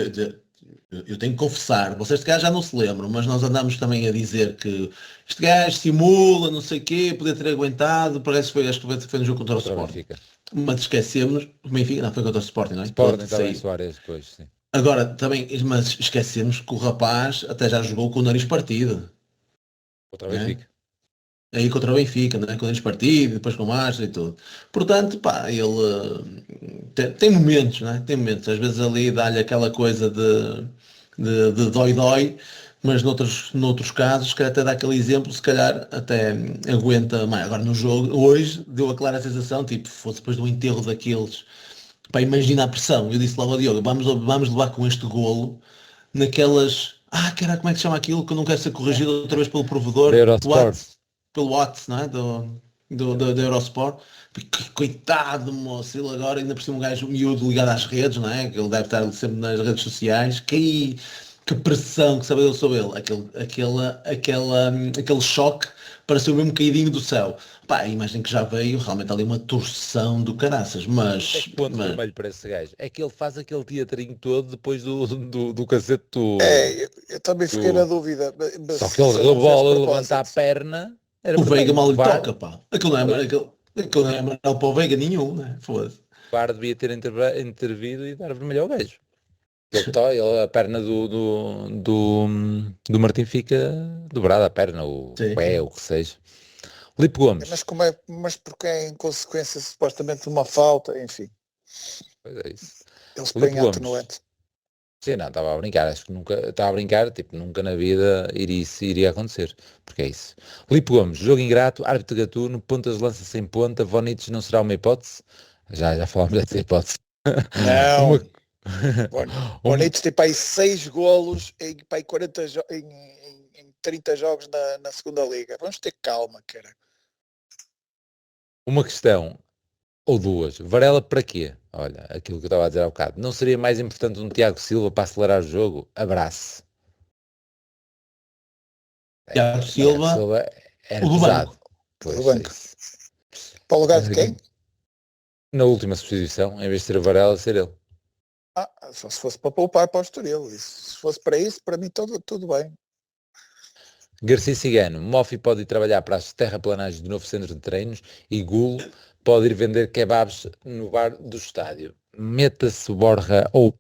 Speaker 5: eu tenho que confessar, vocês de cá já não se lembram, mas nós andamos também a dizer que este gajo simula, não sei o quê, poder ter aguentado, parece que acho que foi no jogo contra o Sporting. Mas esquecemos, o Benfica não foi contra o Sporting, não é?
Speaker 3: Sporting também Soares depois, sim.
Speaker 5: Agora, também, mas esquecemos que o rapaz até já jogou com o nariz partido.
Speaker 3: Contra o Benfica.
Speaker 5: Aí contra o Benfica, né? Com o nariz partido, depois com o Master e tudo. Portanto, pá, ele tem momentos, né? Tem momentos. Às vezes ali dá-lhe aquela coisa de dói-dói, mas noutros casos, que até dá aquele exemplo, se calhar até aguenta mais. Agora no jogo, hoje, deu a clara sensação, tipo, fosse depois do enterro daqueles. Pá, imagina a pressão. Eu disse logo ao Diogo, vamos levar com este golo naquelas... Caraca, como é que se chama aquilo? Que eu não quero ser corrigido outra vez pelo provedor. Pelo Watts, não é? Da Eurosport. Coitado, moço. Ele agora ainda por cima um gajo miúdo ligado às redes, não é? Que ele deve estar sempre nas redes sociais. Que pressão que sabe ele sobre ele. Aquele choque para ser o mesmo caidinho do céu. Pá, a imagem que já veio, realmente ali uma torção do caraças, mas...
Speaker 3: É ponto vermelho para esse gajo. É que ele faz aquele teatrinho todo depois do cacete do...
Speaker 4: eu também fiquei na dúvida.
Speaker 3: Só que ele rebola, levanta a perna...
Speaker 5: O Veiga mal lhe toca, pá. Aquilo não é amarelo para o Veiga nenhum, né? Foda-se.
Speaker 3: O VAR devia ter intervido e dar vermelho ao gajo. A perna do Martim fica dobrada, a perna, o pé, o que seja. Lipe Gomes.
Speaker 4: Mas porque é em consequência supostamente de uma falta, enfim.
Speaker 3: Pois é isso.
Speaker 4: Eles põem atenuante.
Speaker 3: Sim, não, estava a brincar, acho que nunca, estava a brincar, tipo, nunca na vida iria acontecer, porque é isso. Lipe Gomes, jogo ingrato, árbitro gatuno, pontas de lança sem ponta, Vonites não será uma hipótese? Já falámos dessa hipótese.
Speaker 4: Não. Bonitos tem para aí 6 golos em 30 jogos na segunda liga. Vamos ter calma, cara.
Speaker 3: Uma questão, ou duas. Varela para quê? Olha, aquilo que eu estava a dizer há bocado. Não seria mais importante um Tiago Silva para acelerar o jogo? Abraço.
Speaker 5: Tiago Silva
Speaker 3: era
Speaker 5: o do
Speaker 3: pesado.
Speaker 5: banco.
Speaker 3: Pois,
Speaker 4: do banco. Para o lugar de quem?
Speaker 3: Na última substituição, em vez de ser o Varela, ser ele.
Speaker 4: Só se fosse para poupar para o Estoril. Se fosse para isso, para mim tudo bem.
Speaker 3: Garcia Cigano, Mofi pode ir trabalhar para as terraplanagens do novo centro de treinos e Gulo pode ir vender kebabs no bar do estádio. Meta-se o Borja ou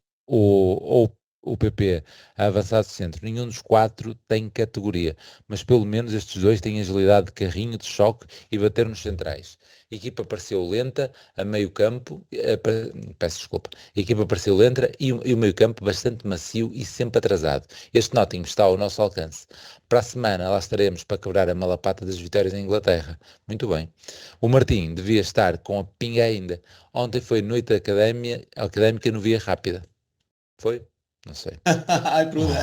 Speaker 3: o PP a avançar de centro. Nenhum dos quatro tem categoria, mas pelo menos estes dois têm agilidade de carrinho, de choque e bater nos centrais. A equipa pareceu lenta a meio campo, peço desculpa, a equipa pareceu lenta e o meio campo bastante macio e sempre atrasado. Este Nottingham está ao nosso alcance. Para a semana lá estaremos para quebrar a malapata das vitórias em Inglaterra. Muito bem. O Martim devia estar com a pinga ainda. Ontem foi noite académica no Via Rápida. Foi? Não sei.
Speaker 5: Ai, prudente.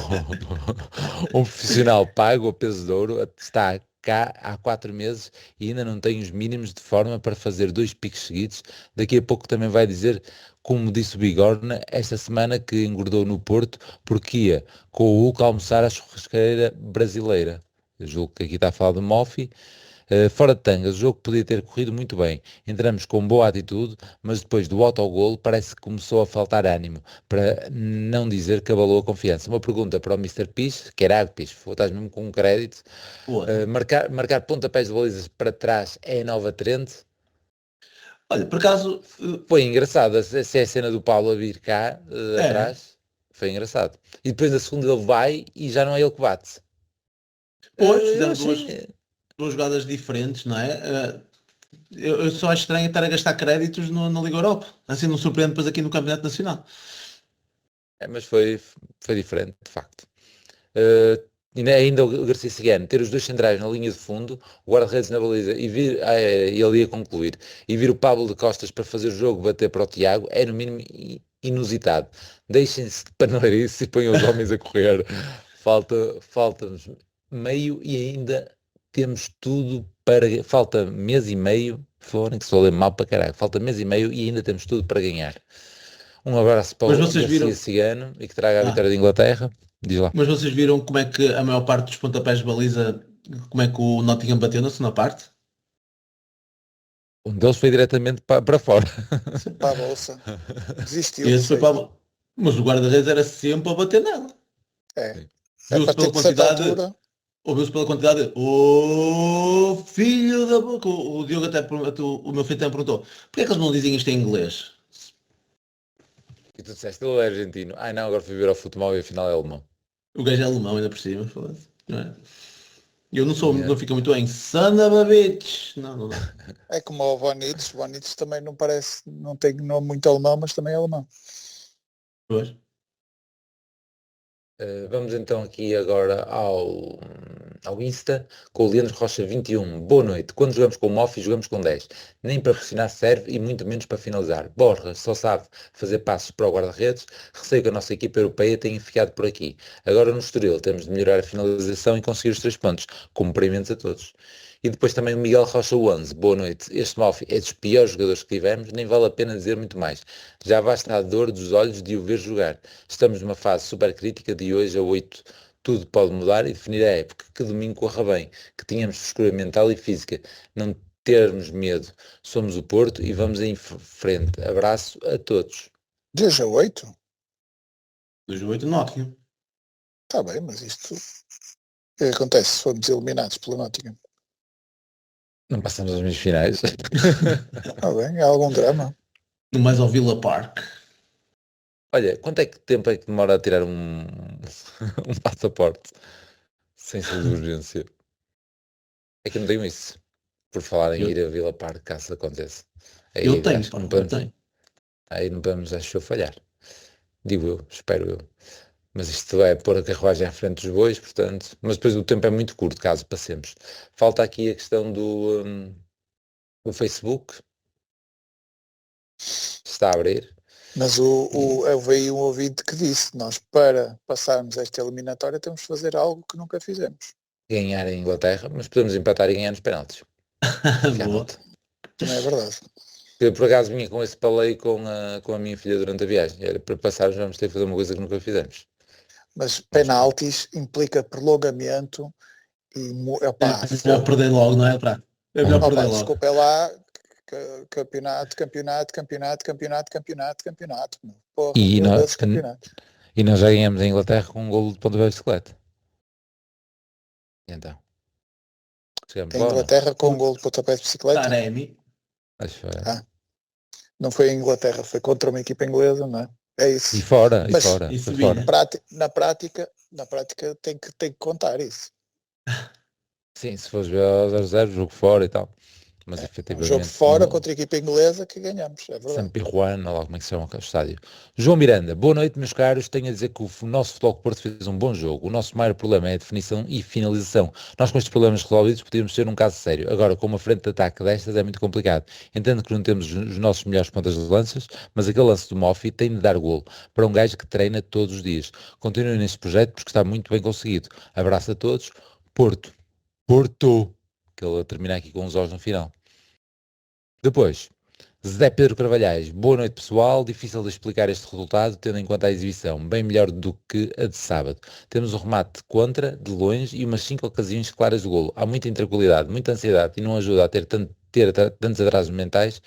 Speaker 3: Um profissional pago a peso de ouro está cá há 4 meses e ainda não tem os mínimos de forma para fazer 2 picos seguidos. Daqui a pouco também vai dizer, como disse o Bigorna, esta semana que engordou no Porto porque ia com o Hulk almoçar à churrasqueira brasileira. Eu julgo que aqui está a falar de Mofi. Fora de tangas, o jogo podia ter corrido muito bem. Entramos com boa atitude, mas depois do autogolo parece que começou a faltar ânimo, para não dizer que abalou a confiança. Uma pergunta para o Mr. Pis, Querago Pis, estás mesmo com um crédito. Marcar pontapés de balizas para trás é a nova trend?
Speaker 5: Olha, por acaso,
Speaker 3: Foi engraçado, se é a cena do Paulo a vir cá, atrás, foi engraçado. E depois na segunda ele vai e já não é ele que bate.
Speaker 5: pois,
Speaker 3: Eu
Speaker 5: fizeram
Speaker 3: achei-
Speaker 5: duas jogadas diferentes, não é? Eu só acho estranho estar a gastar créditos na Liga Europa. Assim não surpreende depois aqui no Campeonato Nacional.
Speaker 3: mas foi diferente, de facto. Ainda o Garcia Cigano, ter os dois centrais na linha de fundo, o guarda-redes na baliza e vir, ele ia concluir, e vir o Pablo de Costas para fazer o jogo bater para o Tiago, é no mínimo inusitado. Deixem-se de paneleirice e ponham os homens a correr. Falta-nos meio e ainda temos tudo para... Falta mês e meio, forem que só ler mal para caralho, falta mês e meio e ainda temos tudo para ganhar. Um abraço para
Speaker 5: Mas
Speaker 3: o
Speaker 5: vocês
Speaker 3: Garcia
Speaker 5: viram,
Speaker 3: Cigano e que traga a vitória de Inglaterra. Diz lá.
Speaker 5: mas vocês viram como é que a maior parte dos pontapés de baliza, como é que o Nottingham bateu na segunda parte?
Speaker 3: Um deles foi diretamente para fora.
Speaker 4: Para a bolsa. Desistiu.
Speaker 5: Esse foi para... Mas o guarda-redes era sempre a bater nela.
Speaker 4: É. É
Speaker 5: Viu-se
Speaker 4: para ter
Speaker 5: pela
Speaker 4: de certa
Speaker 5: quantidade,
Speaker 4: altura.
Speaker 5: ouviu-se pela quantidade, oh filho da boca, o Diogo até perguntou, o meu filho até perguntou, porquê é que eles não dizem isto em inglês?
Speaker 3: E tu disseste, ele é argentino. Ai não, agora fui ver ao futebol e afinal é alemão.
Speaker 5: O gajo é alemão ainda por cima, foda-se, não é? Eu não sou,
Speaker 3: Yeah.
Speaker 5: não fica muito bem, son of a bitch, não.
Speaker 4: É como o Bonitz. O Bonitz também não parece, não tem nome muito alemão, mas também é alemão.
Speaker 5: Pois.
Speaker 3: Vamos então aqui agora ao Insta, com o Leandro Rocha 21. Boa noite. Quando jogamos com o Mofi, jogamos com 10. Nem para pressionar serve e muito menos para finalizar. Borja só sabe fazer passos para o guarda-redes. Receio que a nossa equipa europeia tenha ficado por aqui. Agora no Estoril temos de melhorar a finalização e conseguir os 3 pontos. Cumprimentos a todos. E depois também o Miguel Rocha 11. Boa noite. Este Mofi é dos piores jogadores que tivemos, nem vale a pena dizer muito mais. Já basta a dor dos olhos de o ver jogar. Estamos numa fase super crítica de hoje a 8. Tudo pode mudar e definir a época. Que domingo corra bem. Que tenhamos frescura mental e física. Não termos medo. Somos o Porto e vamos em frente. Abraço a todos.
Speaker 4: Desde a 8?
Speaker 5: 2-8 Nottingham.
Speaker 4: Está bem, mas isto... O que acontece se formos eliminados pelo Nottingham?
Speaker 3: Não passamos às meias finais.
Speaker 4: Está bem, há algum drama?
Speaker 5: No mais ao Villa Park.
Speaker 3: Olha, quanto tempo é que demora a tirar um passaporte sem ser de urgência? É que eu não tenho isso. Por falar em ir a Vila Park, caso aconteça. Aí,
Speaker 5: Eu tenho,
Speaker 3: acho que
Speaker 5: pá,
Speaker 3: não
Speaker 5: eu
Speaker 3: podemos,
Speaker 5: tenho.
Speaker 3: aí não podemos, acho eu, falhar. Digo eu, espero eu. Mas isto é pôr a carruagem à frente dos bois, portanto. Mas depois o tempo é muito curto, caso passemos. Falta aqui a questão do Facebook. Está a abrir.
Speaker 4: Mas eu veio um ouvinte que disse, nós para passarmos esta eliminatória temos de fazer algo que nunca fizemos.
Speaker 3: Ganhar em Inglaterra, mas podemos empatar e ganhar nos penaltis. Fica à
Speaker 5: Boa.
Speaker 3: nota.
Speaker 4: Também é verdade.
Speaker 3: Eu por acaso vinha com esse paleio com a minha filha durante a viagem. Era para passarmos, vamos ter que fazer uma coisa que nunca fizemos.
Speaker 4: Mas penaltis implica prolongamento e opá,
Speaker 5: É melhor perder logo, não é? É melhor
Speaker 4: opá,
Speaker 5: perder logo.
Speaker 4: desculpa, é lá campeonato. Meu. Porra,
Speaker 3: E
Speaker 4: mil
Speaker 3: nós,
Speaker 4: vezes campeonato.
Speaker 3: e nós já ganhamos a Inglaterra com um golo de pontapé de bicicleta. E então? Chegamos
Speaker 4: Em
Speaker 3: lá, ou não?
Speaker 4: Inglaterra com um gol de pontapé de bicicleta.
Speaker 5: Taremi.
Speaker 3: Acho que foi.
Speaker 4: Não foi em Inglaterra, foi contra uma equipa inglesa, não é? É isso.
Speaker 3: E fora,
Speaker 4: Mas
Speaker 5: e
Speaker 3: foi
Speaker 5: Sevilha.
Speaker 3: fora.
Speaker 4: Na prática tem que contar isso.
Speaker 3: Sim, se fores ver aos 0-0, jogo fora e tal. Mas
Speaker 4: Um
Speaker 3: efetivamente.
Speaker 4: jogo fora contra a equipa inglesa que ganhamos, é verdade.
Speaker 3: San Pirjuano, lá como é que se chama o estádio. João Miranda, boa noite, meus caros. Tenho a dizer que o nosso Futebol Clube Porto fez um bom jogo. O nosso maior problema é a definição e finalização. Nós com estes problemas resolvidos podíamos ser um caso sério. Agora, com uma frente de ataque destas é muito complicado. Entendo que não temos os nossos melhores pontas de lanças, mas aquele lance do Moffi tem de dar golo para um gajo que treina todos os dias. Continuem neste projeto porque está muito bem conseguido. Abraço a todos. Porto. Que ele termina aqui com uns Os no final. Depois, Zé Pedro Carvalhais, boa noite pessoal, difícil de explicar este resultado tendo em conta a exibição, bem melhor do que a de sábado. Temos um remate contra, de longe, e umas 5 ocasiões claras de golo. Há muita intranquilidade, muita ansiedade e não ajuda a ter tantos atrasos mentais.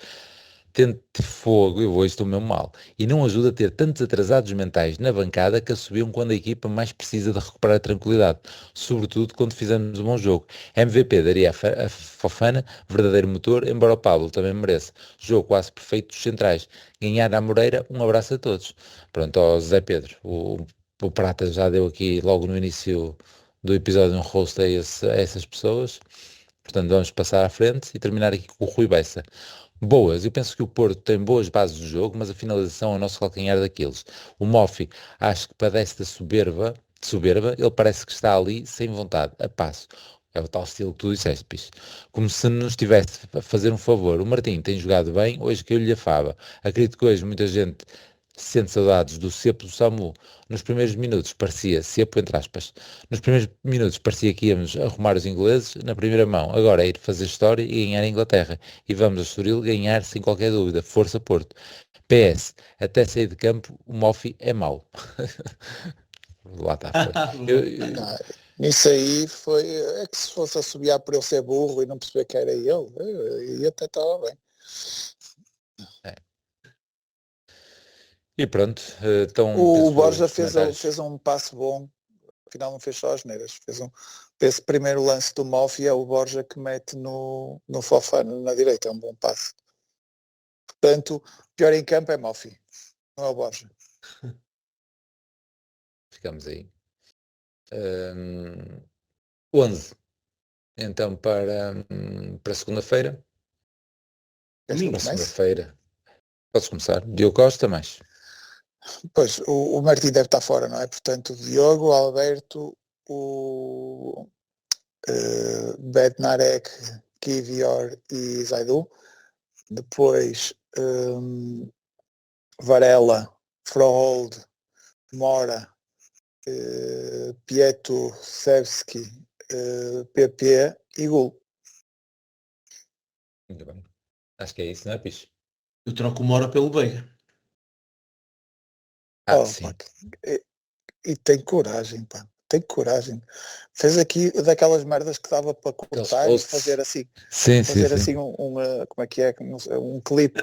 Speaker 3: Tente fogo, eu hoje estou mesmo mal. E não ajuda a ter tantos atrasados mentais na bancada que assobiam quando a equipa mais precisa de recuperar a tranquilidade. Sobretudo quando fizemos um bom jogo. MVP daria a Fofana, verdadeiro motor, embora o Pablo também mereça. Jogo quase perfeito dos centrais. Ganhar à Moreira, um abraço a todos. Pronto, ó Zé Pedro, o Prata já deu aqui logo no início do episódio um roast a essas pessoas. Portanto, vamos passar à frente e terminar aqui com o Rui Bessa. Boas, eu penso que o Porto tem boas bases do jogo, mas a finalização é o nosso calcanhar daqueles. O Moffi, acho que padece de soberba, ele parece que está ali sem vontade, a passo. É o tal estilo que tu disseste, Pis. Como se nos estivesse a fazer um favor. O Martim tem jogado bem, hoje caiu-lhe a fava. Acredito que hoje muita gente sente saudades do cepo do Samu. Nos primeiros minutos parecia, cepo entre aspas, nos primeiros minutos parecia que íamos arrumar os ingleses na primeira mão. Agora é ir fazer história e ganhar a Inglaterra. E vamos a Estoril ganhar sem qualquer dúvida. Força Porto. PS, até sair de campo, o Moffi é mau. Lá está.
Speaker 4: Nisso aí foi. É que se fosse assobiar por ele ser burro e não perceber que era ele, até estava bem.
Speaker 3: E pronto, então
Speaker 4: o Borja fez um passe bom, afinal não fez só as neiras, esse primeiro lance do Moffi é o Borja que mete no Fofana na direita, é um bom passe. Portanto, pior em campo é Moffi, não é o Borja.
Speaker 3: Ficamos aí. 11. Então para segunda-feira. Segunda-feira. Podes começar. Diogo Costa, mais.
Speaker 4: Pois, o Martim deve estar fora, não é? Portanto, o Diogo, o Alberto, o Bednarek, Kivior e Zaidu. Depois Varela, Frohold, Mora, Pieto, Sevski, PP e Gul.
Speaker 3: Muito bem. Acho que é isso, não é, Picho?
Speaker 5: Eu troco o Mora pelo Veiga.
Speaker 3: Sim.
Speaker 4: Pá, e tem coragem, pá. Tem coragem. Fez aqui daquelas merdas que dava para cortar e fazer assim.
Speaker 3: Sim.
Speaker 4: Assim como é que é? Um clipe.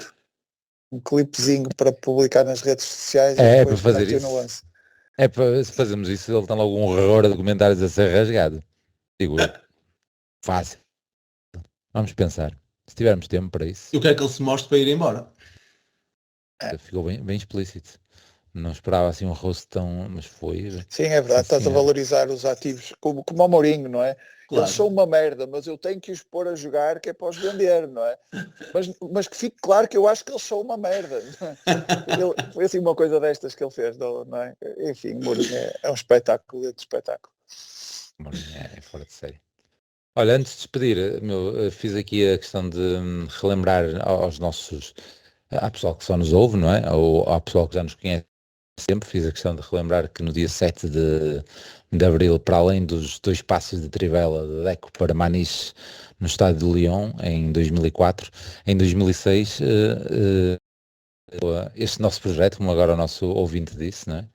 Speaker 4: Um clipezinho para publicar nas redes sociais e depois
Speaker 3: para fazer isso. Se fazermos isso, ele tem logo um horror de comentários a ser rasgado. Digo eu. Fácil. Vamos pensar. Se tivermos tempo para isso.
Speaker 5: Eu quero que ele se mostre para ir embora.
Speaker 3: Ficou bem explícito. Não esperava assim um rosto tão... Mas foi...
Speaker 4: Sim, é verdade. Estás a valorizar os ativos. Como o Mourinho, não é?
Speaker 5: Claro.
Speaker 4: Eles são uma merda, mas eu tenho que os pôr a jogar que é para os vender, não é? Mas que fique claro que eu acho que eles são uma merda. Foi assim uma coisa destas que ele fez, não é? Enfim, Mourinho é um espetáculo,
Speaker 3: Mourinho é fora de série. Olha, antes de despedir, fiz aqui a questão de relembrar aos nossos... Há pessoal que só nos ouve, não é? Ou há pessoal que já nos conhece sempre. Fiz a questão de relembrar que no dia 7 de Abril, para além dos 2 passos de trivela de Deco para Maniche no estádio de Lyon, em 2004, em 2006, este nosso projeto, como agora o nosso ouvinte disse, não é?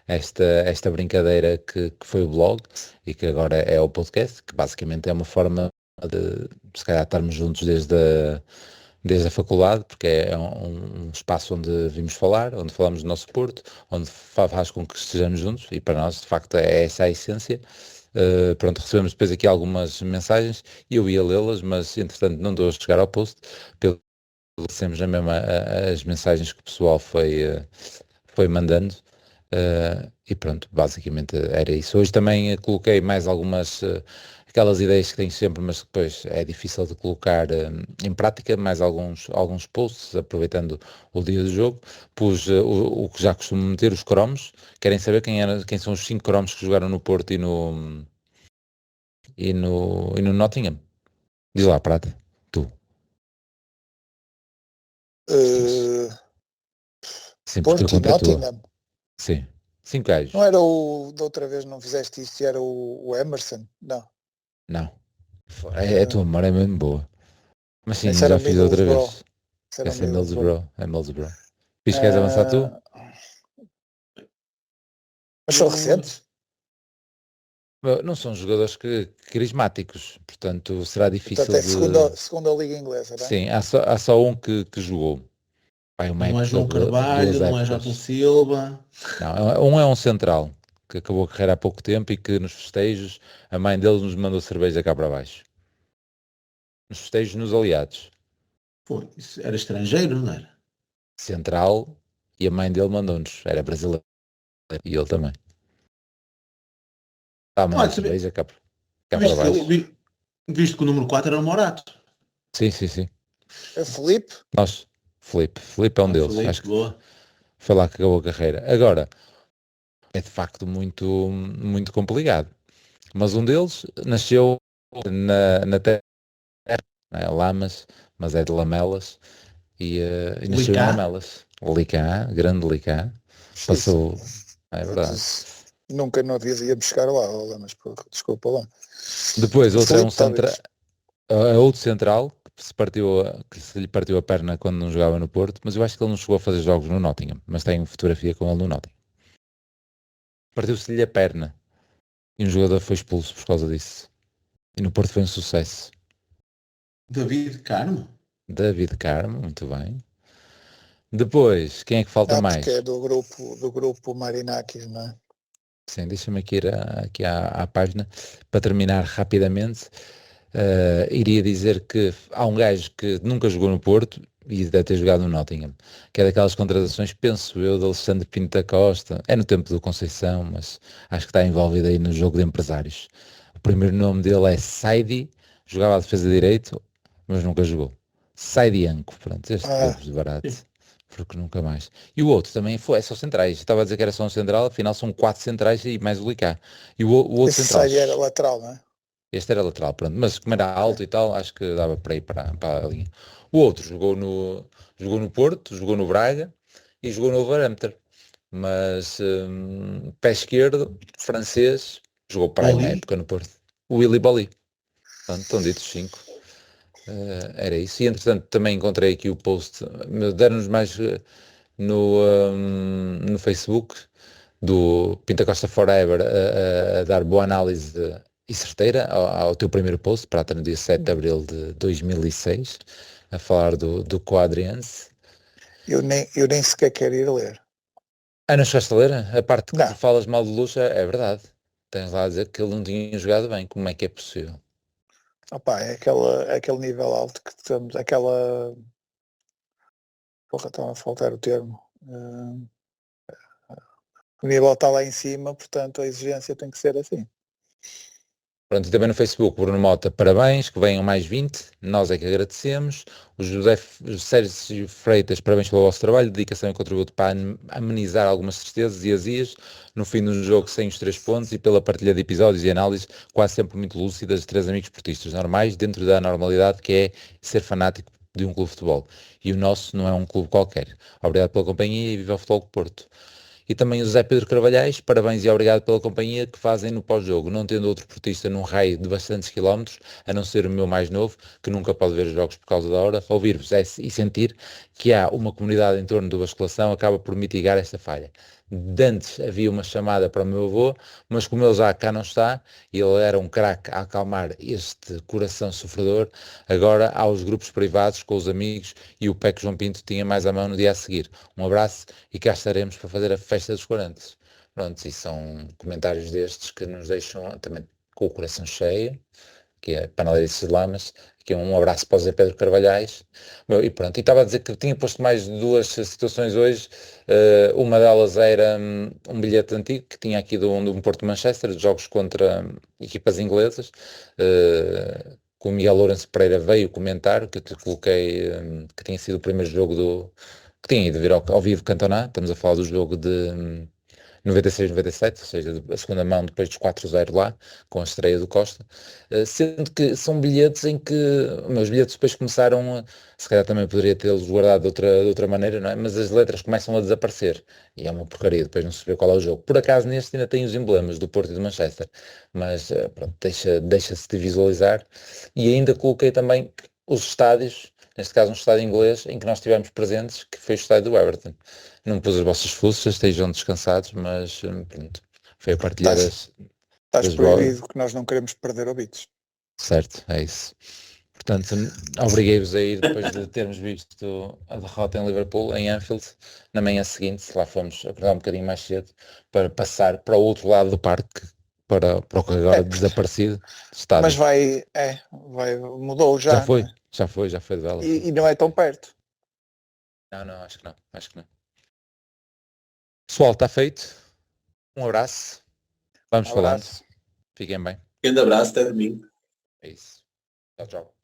Speaker 3: Esta brincadeira que foi o blog e que agora é o podcast, que basicamente é uma forma de, se calhar, estarmos juntos desde a faculdade, porque é um espaço onde vimos falar, onde falamos do nosso Porto, onde faz com que estejamos juntos, e para nós, de facto, é essa a essência. Pronto, recebemos depois aqui algumas mensagens e eu ia lê-las, mas entretanto não deu a chegar ao post, pelo que recebemos na mesma as mensagens que o pessoal foi mandando. E pronto, basicamente era isso. Hoje também coloquei mais algumas aquelas ideias que tenho sempre, mas que depois é difícil de colocar em prática, mais alguns posts, aproveitando o dia do jogo. Pus o que já costumo meter, os cromos. Querem saber quem são os 5 cromos que jogaram no Porto e no Nottingham? Diz lá, Prata, tu.
Speaker 4: Uh,
Speaker 3: Sim, porque a
Speaker 4: Porto e
Speaker 3: conta é tua.
Speaker 4: Nottingham.
Speaker 3: Sim, 5 gajos.
Speaker 4: Não era da outra vez não fizeste isto e era o Emerson? Não.
Speaker 3: Não. A tua memória é mesmo boa. Mas sim,
Speaker 4: Esse era
Speaker 3: já
Speaker 4: o
Speaker 3: fiz outra
Speaker 4: Middlesbrough.
Speaker 3: vez.
Speaker 4: Esse era o
Speaker 3: Essa é
Speaker 4: Middlesbrough.
Speaker 3: Middlesbrough. É Middlesbrough. Fiz, queres avançar tu?
Speaker 4: Mas são recentes?
Speaker 3: Não são jogadores carismáticos, portanto será difícil
Speaker 4: Portanto, é
Speaker 3: de...
Speaker 4: segunda Liga Inglesa, não é?
Speaker 3: Sim, há só um que jogou. Pai, uma
Speaker 5: Não é
Speaker 3: época
Speaker 5: João
Speaker 3: duas
Speaker 5: Carvalho, não é
Speaker 3: épocas.
Speaker 5: Jota Silva.
Speaker 3: Não, um é um central, que acabou a carreira há pouco tempo e que nos festejos, a mãe dele nos mandou cerveja cá para baixo. Nos festejos, nos aliados.
Speaker 5: Pô, isso era estrangeiro, não era?
Speaker 3: Central, e a mãe dele mandou-nos. Era brasileiro. E ele também. Está a mandar
Speaker 5: Olha,
Speaker 3: cerveja cá para
Speaker 5: visto,
Speaker 3: baixo.
Speaker 5: visto que o número 4 era o Morato.
Speaker 3: Sim, sim, sim.
Speaker 4: É Felipe?
Speaker 3: Nós, Filipe é um deles.
Speaker 5: Felipe,
Speaker 3: Acho que
Speaker 5: boa.
Speaker 3: foi lá que acabou a carreira. Agora, é de facto muito, muito complicado. Mas um deles nasceu na terra, né, Lamas, mas é de Lamelas, e nasceu em
Speaker 5: Licá.
Speaker 3: Lamelas. Licá, grande Licá. Passou, é verdade.
Speaker 4: Nunca não havia buscar lá, olha, mas desculpa lá.
Speaker 3: Depois, outro é um
Speaker 4: Filipe,
Speaker 3: central, outro central, que se lhe partiu a perna quando não jogava no Porto, mas eu acho que ele não chegou a fazer jogos no Nottingham, mas tem fotografia com ele no Nottingham. Partiu-se-lhe a perna e um jogador foi expulso por causa disso. E no Porto foi um sucesso.
Speaker 5: David Carmo.
Speaker 3: David Carmo, muito bem. Depois, quem é que falta mais?
Speaker 4: Porque é do grupo Marinakis, não é?
Speaker 3: Sim, deixa-me aqui ir aqui à página para terminar rapidamente. Iria dizer que há um gajo que nunca jogou no Porto e deve ter jogado no Nottingham, que é daquelas contratações, penso eu, de Alexandre Pinto da Costa. É no tempo do Conceição, mas acho que está envolvido aí no jogo de empresários. O primeiro nome dele é Saidi, jogava a defesa de direito, mas nunca jogou. Saidi Anco, pronto, este povo de barato.
Speaker 5: Sim.
Speaker 3: Porque nunca mais. E o outro também é só centrais. Estava a dizer que era só um central, afinal são 4 centrais e mais o Licá. E o outro
Speaker 4: Esse
Speaker 3: central.
Speaker 4: Saidi era lateral, não é?
Speaker 3: Este era lateral, pronto. Mas como era alto e tal, acho que dava para ir para a linha. O outro jogou no Porto, jogou no Braga e jogou no Wolverhampton. Mas pé esquerdo, francês, jogou para aí uma época no Porto. O Willy Bolly. Portanto, estão ditos 5. Era isso. E entretanto também encontrei aqui o post, deram-nos mais no Facebook do Pinta Costa Forever a dar boa análise e certeira ao teu primeiro post, prata no dia 7 de Abril de 2006, a falar do Quadriense.
Speaker 4: Eu nem sequer quero ir ler.
Speaker 3: Não chegaste a ler? A parte que
Speaker 4: Não.
Speaker 3: tu falas mal do Lucha é verdade. Tens lá a dizer que ele não tinha jogado bem. Como é que é possível?
Speaker 4: Opa, é aquele nível alto que estamos, porra, está a faltar o termo. O nível está lá em cima, portanto a exigência tem que ser assim.
Speaker 3: Pronto, e também no Facebook, Bruno Mota, parabéns, que venham mais 20, nós é que agradecemos. O José Sérgio Freitas, parabéns pelo vosso trabalho, dedicação e contributo para amenizar algumas tristezas e azias no fim do jogo sem os 3 pontos e pela partilha de episódios e análises quase sempre muito lúcidas de 3 amigos portistas normais, dentro da normalidade que é ser fanático de um clube de futebol. E o nosso não é um clube qualquer. Obrigado pela companhia e viva o Futebol do Porto. E também o José Pedro Carvalhais, parabéns e obrigado pela companhia que fazem no pós-jogo, não tendo outro portista num raio de bastantes quilómetros, a não ser o meu mais novo, que nunca pode ver os jogos por causa da hora, ouvir-vos e sentir que há uma comunidade em torno da basculação acaba por mitigar esta falha. De antes havia uma chamada para o meu avô, mas como ele já cá não está, e ele era um craque a acalmar este coração sofredor, agora há os grupos privados com os amigos e o PEC João Pinto tinha mais à mão no dia a seguir. Um abraço e cá estaremos para fazer a festa dos 40. Pronto, e são comentários destes que nos deixam também com o coração cheio, que é Panelerices Lamas, que é um abraço para o Zé Pedro Carvalhais. E pronto, e estava a dizer que tinha posto mais 2 situações hoje. Uma delas era um bilhete antigo que tinha aqui de um Porto Manchester, de jogos contra equipas inglesas, que o Miguel Lourenço Pereira veio comentar, que eu te coloquei, que tinha sido o primeiro jogo que tinha ido vir ao vivo Cantona. Estamos a falar do jogo de 96-97, ou seja, a segunda mão depois dos 4-0 lá, com a estreia do Costa, sendo que são bilhetes em que os meus bilhetes depois começaram, se calhar também poderia tê-los guardado de outra maneira, não é? Mas as letras começam a desaparecer, e é uma porcaria, depois não se vê qual é o jogo. Por acaso neste ainda tem os emblemas do Porto e do Manchester, mas pronto, deixa-se de visualizar, e ainda coloquei também os estádios, neste caso um estádio inglês, em que nós estivemos presentes, que foi o estádio do Everton. Não pus as vossas fuças, estejam descansados, mas pronto, foi a partilhar
Speaker 4: Estás
Speaker 3: das
Speaker 4: proibido que nós não queremos perder ouvidos.
Speaker 3: Certo, é isso. Portanto, obriguei-vos a ir depois de termos visto a derrota em Liverpool, em Anfield, na manhã seguinte, lá fomos acordar um bocadinho mais cedo, para passar para o outro lado do parque, para o que agora desaparecido estádio.
Speaker 4: Mas mudou já.
Speaker 3: Já foi de vela.
Speaker 4: E não é tão perto.
Speaker 3: Não, acho que não. Pessoal, está feito. Um abraço. Vamos falando. Fiquem bem.
Speaker 5: Grande abraço, até domingo.
Speaker 3: É isso. Tchau.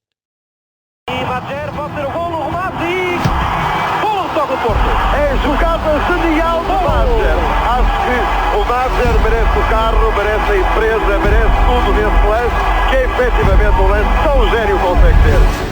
Speaker 2: E Madjer pode ser o gol, o remate e... Golo do Toque do Porto. É jogada genial do Madjer. Acho que o Madjer merece o carro, merece a empresa, merece tudo nesse lance, que é efetivamente um lance tão gênio consegue ter.